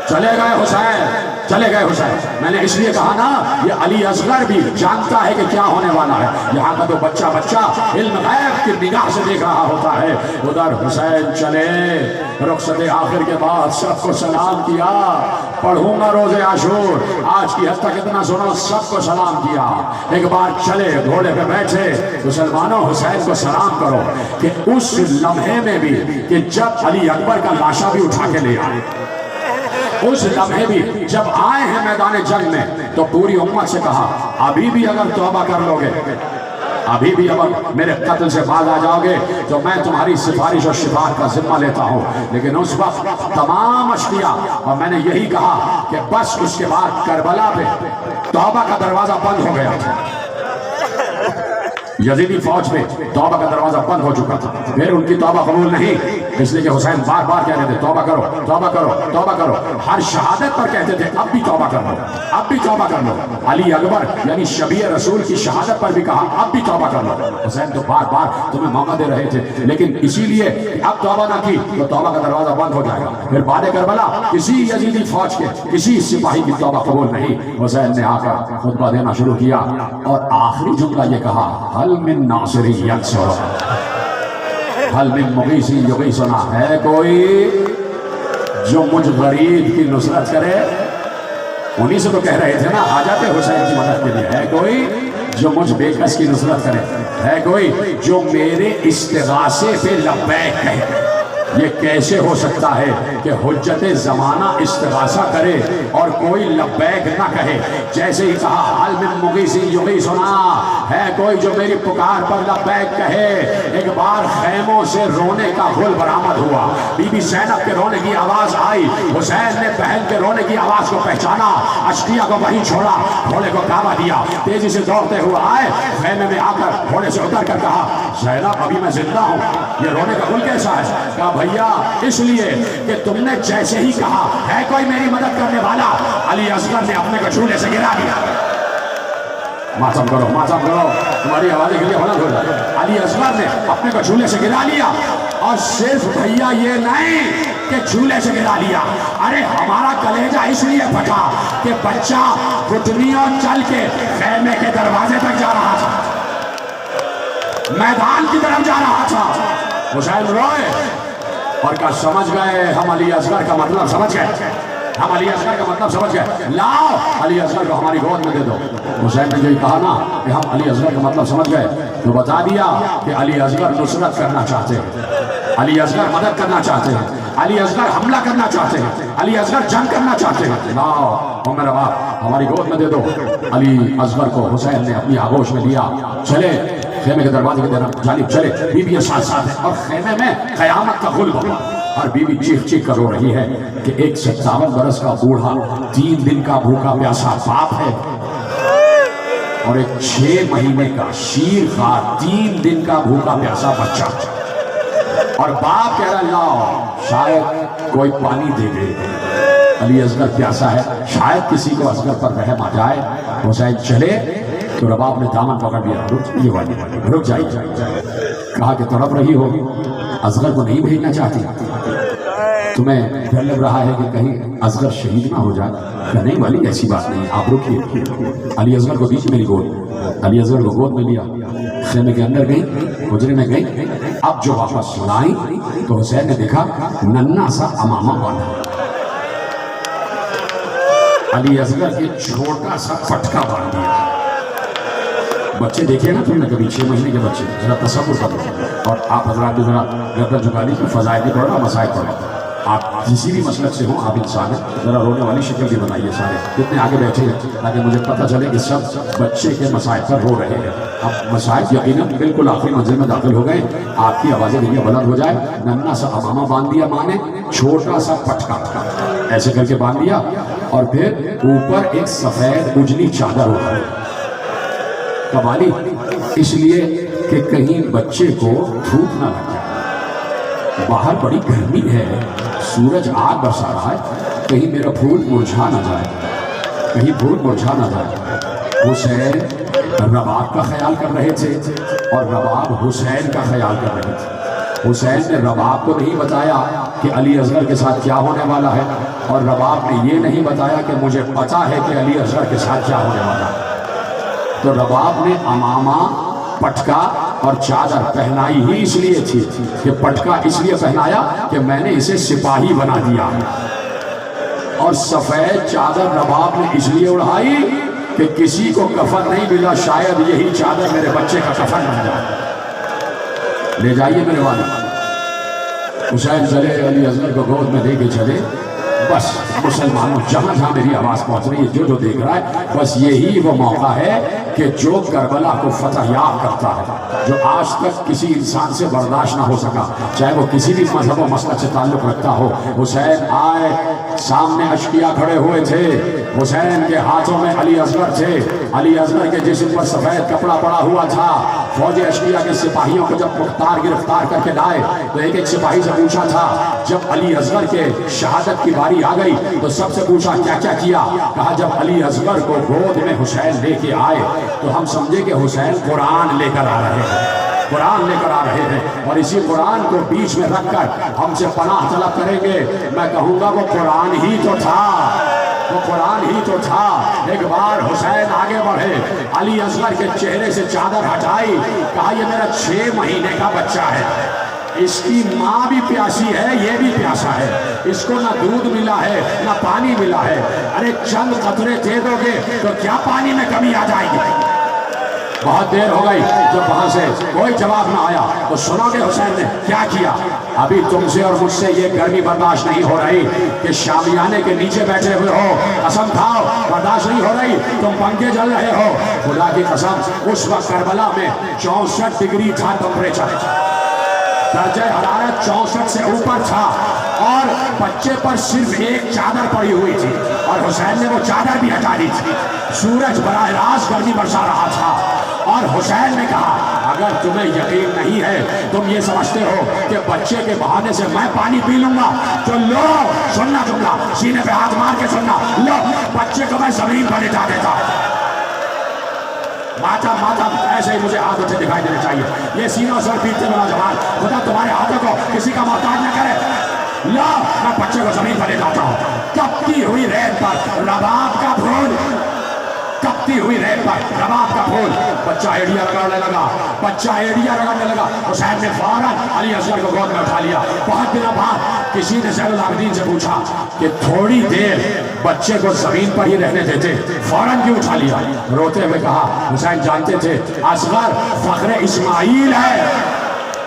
Speaker 2: چلے گئے حسین، چلے گئے حسین۔ میں نے اس لیے کہا نا، یہ علی اصغر بھی جانتا ہے کہ کیا ہونے والا ہے۔ یہاں کا تو بچہ علم غیب کی نگاہ سے دیکھ رہا ہوتا ہے۔ ادھر حسین چلے، رخصت آخر کے بعد سب کو سلام کیا، پڑھوں گا روز عاشور، آج کی حد تک اتنا سنا، سب کو سلام کیا۔ ایک بار چلے، گھوڑے پہ بیٹھے، مسلمانوں حسین کو سلام کرو کہ اس لمحے میں بھی کہ جب علی اکبر کا لاشا بھی اٹھا کے لے آئے، اس لمحے بھی جب آئے ہیں میدان جنگ میں، تو پوری امت سے کہا ابھی بھی اگر توبہ کر لو گے، ابھی بھی اگر میرے قتل سے باز آ جاؤ گے تو میں تمہاری سفارش اور شفاعت کا ذمہ لیتا ہوں۔ لیکن اس وقت تمام اشقیاء، اور میں نے یہی کہا کہ بس اس کے بعد کربلا پہ توبہ کا دروازہ بند ہو گیا تھا، یزیدی فوج میں توبہ کا دروازہ بند ہو چکا تھا، پھر ان کی توبہ قبول نہیں، اس لیے کہ حسین بار بار کہہ رہے تھے توبہ کرو، توبہ کرو، توبہ کرو، ہر شہادت پر کہتے تھے اب بھی توبہ کر لو، اب بھی توبہ کر لو۔ علی اکبر یعنی شبیہ رسول کی شہادت پر بھی کہا اب بھی توبہ کر لو۔ حسین تو بار بار تمہیں موقع دے رہے تھے، لیکن اسی لیے کہ اب توبہ نہ کی تو توبہ کا دروازہ بند ہو جائے گا۔ پھر بعد کربلا کسی یزیدی فوج کے کسی سپاہی کی توبہ قبول نہیں۔ حسین نے آ کر خطبہ دینا شروع کیا اور آخری جملہ یہ کہا، حل من ناصری ینصر، حل من مغیث یغیثنا، ہے کوئی جو مجھ غریب کی نصرت کرے؟ انہی سے تو کہہ رہے تھے نا آ جاتے حسین کی مدد کے لیے، ہے کوئی جو مجھ بے کس کی نصرت کرے؟ ہے کوئی جو میرے استغاثے پہ لبیک کہے؟ یہ کیسے ہو سکتا ہے کہ حجت زمانہ استغاثہ کرے اور کوئی لبیک نہ کہے؟ جیسے ہی کہا حل من مغیث یغیثنا، ہے کوئی جو میری پکار پر لبیک کہے، ایک بار خیموں سے رونے کا غل برآمد ہوا، بی بی زینب کے رونے کی آواز آئی، حسین نے بہن کے رونے کی آواز کو پہچانا، اشقیاء کو وہیں چھوڑا، گھوڑے کو کعبہ دیا، تیزی سے دوڑتے ہوئے آئے، خیمے میں آ کر گھوڑے سے اتر کر کہا زینب ابھی میں زندہ ہوں، یہ رونے کا غل کیسا ہے؟ کہا بھیا اس لیے کہ تم نے جیسے ہی کہا ہے کوئی میری مدد کرنے والا، علی اصغر نے اپنے کو چولہے سے گرا دیا۔ ماتم کرو، ماتم کرو، تمہاری آوازیں کے لیے بلند ہو جائے۔ علی اصغر نے اپنے کو چولہے سے گرا لیا، اور صرف بھیا یہ نہیں کہ چولہے سے گرا لیا، ارے ہمارا کلیجہ اس لیے پھٹا کہ بچہ گھٹنیوں چل کے خیمے کے دروازے تک جا رہا تھا، میدان کی طرف جا رہا تھا۔ حسین روئے اور کہا سمجھ گئے ہم علی اصغر کا مطلب سمجھ گئے، ہم علی اصغر کا مطلب سمجھ گئے، لاؤ علی اصغر کو ہماری گود میں دے دو۔ حسین نے یہی کہا نا کہ ہم علی اصغر کا مطلب سمجھ گئے، تو بتا دیا کہ علی اصغر نصرت کرنا چاہتے ہیں، علی اصغر مدد کرنا چاہتے ہیں، علی اصغر حملہ کرنا چاہتے ہیں، علی اصغر جنگ کرنا چاہتے ہیں، لاؤ میرا باپ ہماری گود میں دے دو۔ علی اصغر کو حسین نے اپنی آغوش میں لیا، چلے خیمے کے دروازے کی جانب چلے، بیویاں ساتھ ساتھ ہیں، اور خیمے میں قیامت کا غل ہوا، اور بیوی چیخ چیخ کر رو رہی ہے کہ ایک 57 برس کا بوڑھا 3 دن کا بھوکا پیاسا باپ ہے، اور ایک 6 مہینے کا شیر خوار 3 دن کا بھوکا پیاسا بچہ، اور باپ کہہ رہا لاؤ شاید کوئی پانی دے دے، علی اصغر پیاسا ہے، شاید کسی کو اصغر پر رحم آ جائے۔ حسین چلے تو رباب نے دامن پکڑ لیا، رک جائے، کہا کہ تڑپ رہی ہو، اصغر کو نہیں بھیجنا چاہتی، تمہیں ڈر لگ رہا ہے کہ کہیں اصغر شہید نہ ہو جائے؟ کہ نہیں والی ایسی بات نہیں، آپ رکیے، علی اصغر کو دیجیے میری گود۔ علی اصغر کو گود میں لیا، خیمے کے اندر گئی، حجرے میں گئی، اب جو واپس سنائی تو حسین نے دیکھا ننھا سا امامہ باندھا، علی اصغر کے چھوٹا سا پٹکا باندھ دیا،
Speaker 3: بچے دیکھے نا تم نے کبھی 6 مہینے کے بچے, ذرا تصور کرو. اور آپ حضرات بھی ذرا گردن جھکا لی کہ فضائل بھی پڑھو, مسائل پڑھو. آپ کسی بھی مسلک سے ہوں, آپ انسان ہیں, ذرا رونے والی شکل بھی بنائیے سارے کتنے آگے بیٹھے ہیں, تاکہ مجھے پتہ چلے کہ سب بچے کے مسائل پر رو رہے ہیں. اب مسائل یقیناً بالکل آخری منزل میں داخل ہو گئے. آپ کی آوازیں دنیا بلند ہو جائے. ننا سا امامہ باندھ دیا ماں نے, چھوٹا سا پٹکا ایسے کر کے باندھ دیا, اور پھر اوپر ایک سفید اجلی چادر ہوتا ہے. قوالی اس لیے کہ کہیں بچے کو دھوپ نہ لگ جائے. باہر بڑی گرمی ہے, سورج آگ برسا رہا ہے, کہیں میرا پھول مرجھا نہ جائے, کہیں پھول مرجھا نہ جائے. حسین رباب کا خیال کر رہے تھے, اور رباب حسین کا خیال کر رہے تھے. حسین نے رباب کو نہیں بتایا کہ علی اصغر کے ساتھ کیا ہونے والا ہے, اور رباب نے یہ نہیں بتایا کہ مجھے پتا ہے کہ علی اصغر کے ساتھ کیا ہونے والا ہے. تو رباب نے امامہ, پٹکا اور چادر پہنائی ہی اس لیے تھی کہ پٹکا اس لیے پہنایا کہ میں نے اسے سپاہی بنا دیا, اور سفید چادر رباب نے اس لیے اڑائی کہ کسی کو کفن نہیں ملا, شاید یہی چادر میرے بچے کا کفن بن جائے. لے جائیے میرے والد. حسین چلے, علی اصغر کو گود میں لے کے چلے. بس مسلمانوں جہاں جہاں میری آواز پہنچ رہی ہے, جو دیکھ رہا ہے, بس یہی وہ موقع ہے کہ جو کربلا کو فتح یاب کرتا ہے, جو آج تک کسی انسان سے برداشت نہ ہو سکا, چاہے وہ کسی بھی مذہب و مسلک سے تعلق رکھتا ہو. حسین آئے, سامنے اشقیاء کھڑے ہوئے تھے, حسین کے ہاتھوں میں علی اصغر تھے, علی اصغر کے جسم پر سفید کپڑا پڑا ہوا تھا. فوج اشقیاء کے سپاہیوں کو جب مختار گرفتار کر کے لائے تو ایک ایک سپاہی سے پوچھا تھا. جب علی اصغر کے شہادت کی باری آ گئی تو سب سے پوچھا کیا کیا کیا. کہا جب علی اصغر کو گود میں حسین لے کے آئے تو ہم سمجھے کہ حسین قرآن لے کر آ رہے ہیں, قرآن لے کر آ رہے ہیں, اور اسی قرآن کو بیچ میں رکھ کر ہم سے پناہ طلب کریں گے. میں کہوں گا وہ قرآن ہی تو تھا, وہ قرآن ہی تو تھا. ایک بار حسین آگے بڑھے, علی اصغر کے چہرے سے چادر ہٹائی, کہا یہ میرا 6 مہینے کا بچہ ہے, اس کی ماں بھی پیاسی ہے, یہ بھی پیاسا ہے, اس کو نہ دودھ ملا ہے نہ پانی ملا ہے. ارے چند قطرے دے دو گے تو کیا پانی میں کمی آ جائے گی. بہت دیر ہو گئی, جب وہاں سے کوئی جواب نہ آیا تو سنو گے حسین نے کیا کیا. ابھی تم سے اور مجھ سے یہ گرمی برداشت نہیں ہو رہی کہ شامیانے کے نیچے بیٹھے ہوئے ہو, قسم کھاؤ برداشت نہیں ہو رہی, تم پنکھے جل رہے ہو. خدا کی قسم اس وقت کربلا میں 64 ڈگری تھا ٹمپریچر, درجہ حرارت 64 سے اوپر تھا, اور بچے پر صرف ایک چادر پڑی ہوئی تھی, اور حسین نے وہ چادر بھی ہٹا دی تھی. سورج براہ راست گرمی برسا رہا تھا, اور حسین نے کہا اگر تمہیں یقین نہیں ہے, تم یہ سمجھتے ہو کہ بچے کے بہانے سے میں پانی پی لوں گا, تو لو سننا جملہ, سینے پہ ہاتھ مار کے سننا, لو بچے کو میں زمین پر لٹا دیتا. ماتم ایسے ہی مجھے ہاتھ اٹھے دکھائی دینے چاہیے. یہ سینوں سر پیٹتے والا جوان, خدا تمہارے ہاتھوں کو کسی کا محتاج نہ کرے. لا میں بچے کو زمین پر لٹاتا ہوں. کپتی ہوئی ریت پر رباب کا پھول, کپتی ہوئی ریت پر رباب کا پھول. بچہ ایڑیا رگڑنے لگا, بچہ ایڑیا رگڑنے لگا. حسین نے فوراً علی اصغر کو گود میں اٹھا لیا. بہت دنوں بعد کسی نے زین العابدین سے پوچھا کہ تھوڑی دیر بچے کو زمین پر ہی رہنے دیتے, فوراً کیوں اٹھا لیا. روتے ہوئے کہا حسین جانتے تھے اصغر فخر اسماعیل ہے,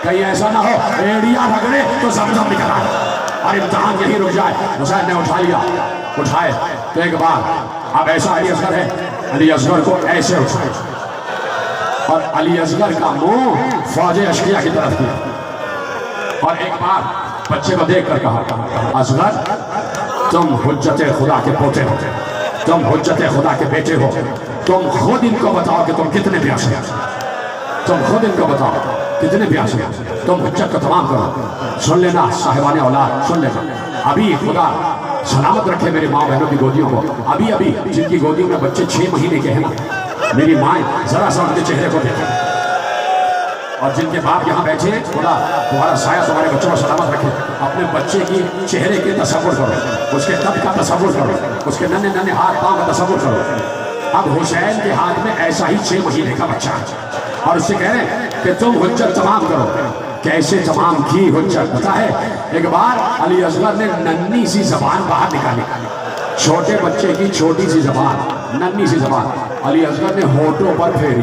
Speaker 3: کہیں ایسا نہ ہو ایڑیا رگڑے تو زمزم نکل آئے اور امتحان یہی رک جائے. حسین نے اٹھا لیا. اٹھائے تو ایک بار اب ایسا علی اصغر ہے, علی اصغر کو ایسے اٹھائے, اور علی اصغر کا منہ فوج اشقیاء کی طرف کیا, اور ایک بار بچے کو دیکھ کر کہا اصغر تم حجت خدا کے پوتے ہو, تم حجت خدا کے بیٹے ہو, تم خود ان کو بتاؤ کہ تم کتنے پیاسے, تم خود ان کو بتاؤ کتنے پیاسے, تم حجت کو تمام کرو. سن لینا صاحبان اولاد, سن لینا, ابھی خدا سلامت رکھے میرے ماں بہنوں کی گودیوں کو, ابھی ابھی جن کی گودیوں میں بچے 6 مہینے کے ہیں نا, میری مائیں ذرا سا ان کے چہرے کو دیکھیں, اور جن کے باپ یہاں بیٹھے ہیں خدا تمہارا سایہ تمہارے بچوں کو سلامت رکھے. اپنے بچے کی چہرے کے تصور کرو, اس کے قد کا تصور کرو, اس کے ننھے ننھے ہاتھ پاؤں کا تصور کرو. اب حسین کے ہاتھ میں ایسا ہی 6 مہینے کا بچہ ہے, اور اس سے کہہ رہے ہیں کہ تم حجت تمام کرو. کیسے تمام کی حجت پتا ہے؟ ایک بار علی اصغر نے ننھی سی زبان باہر نکالی, چھوٹے بچے کی چھوٹی سی زبان, ننھی سی زبان علی اصغر نے ہونٹوں پر پھیری,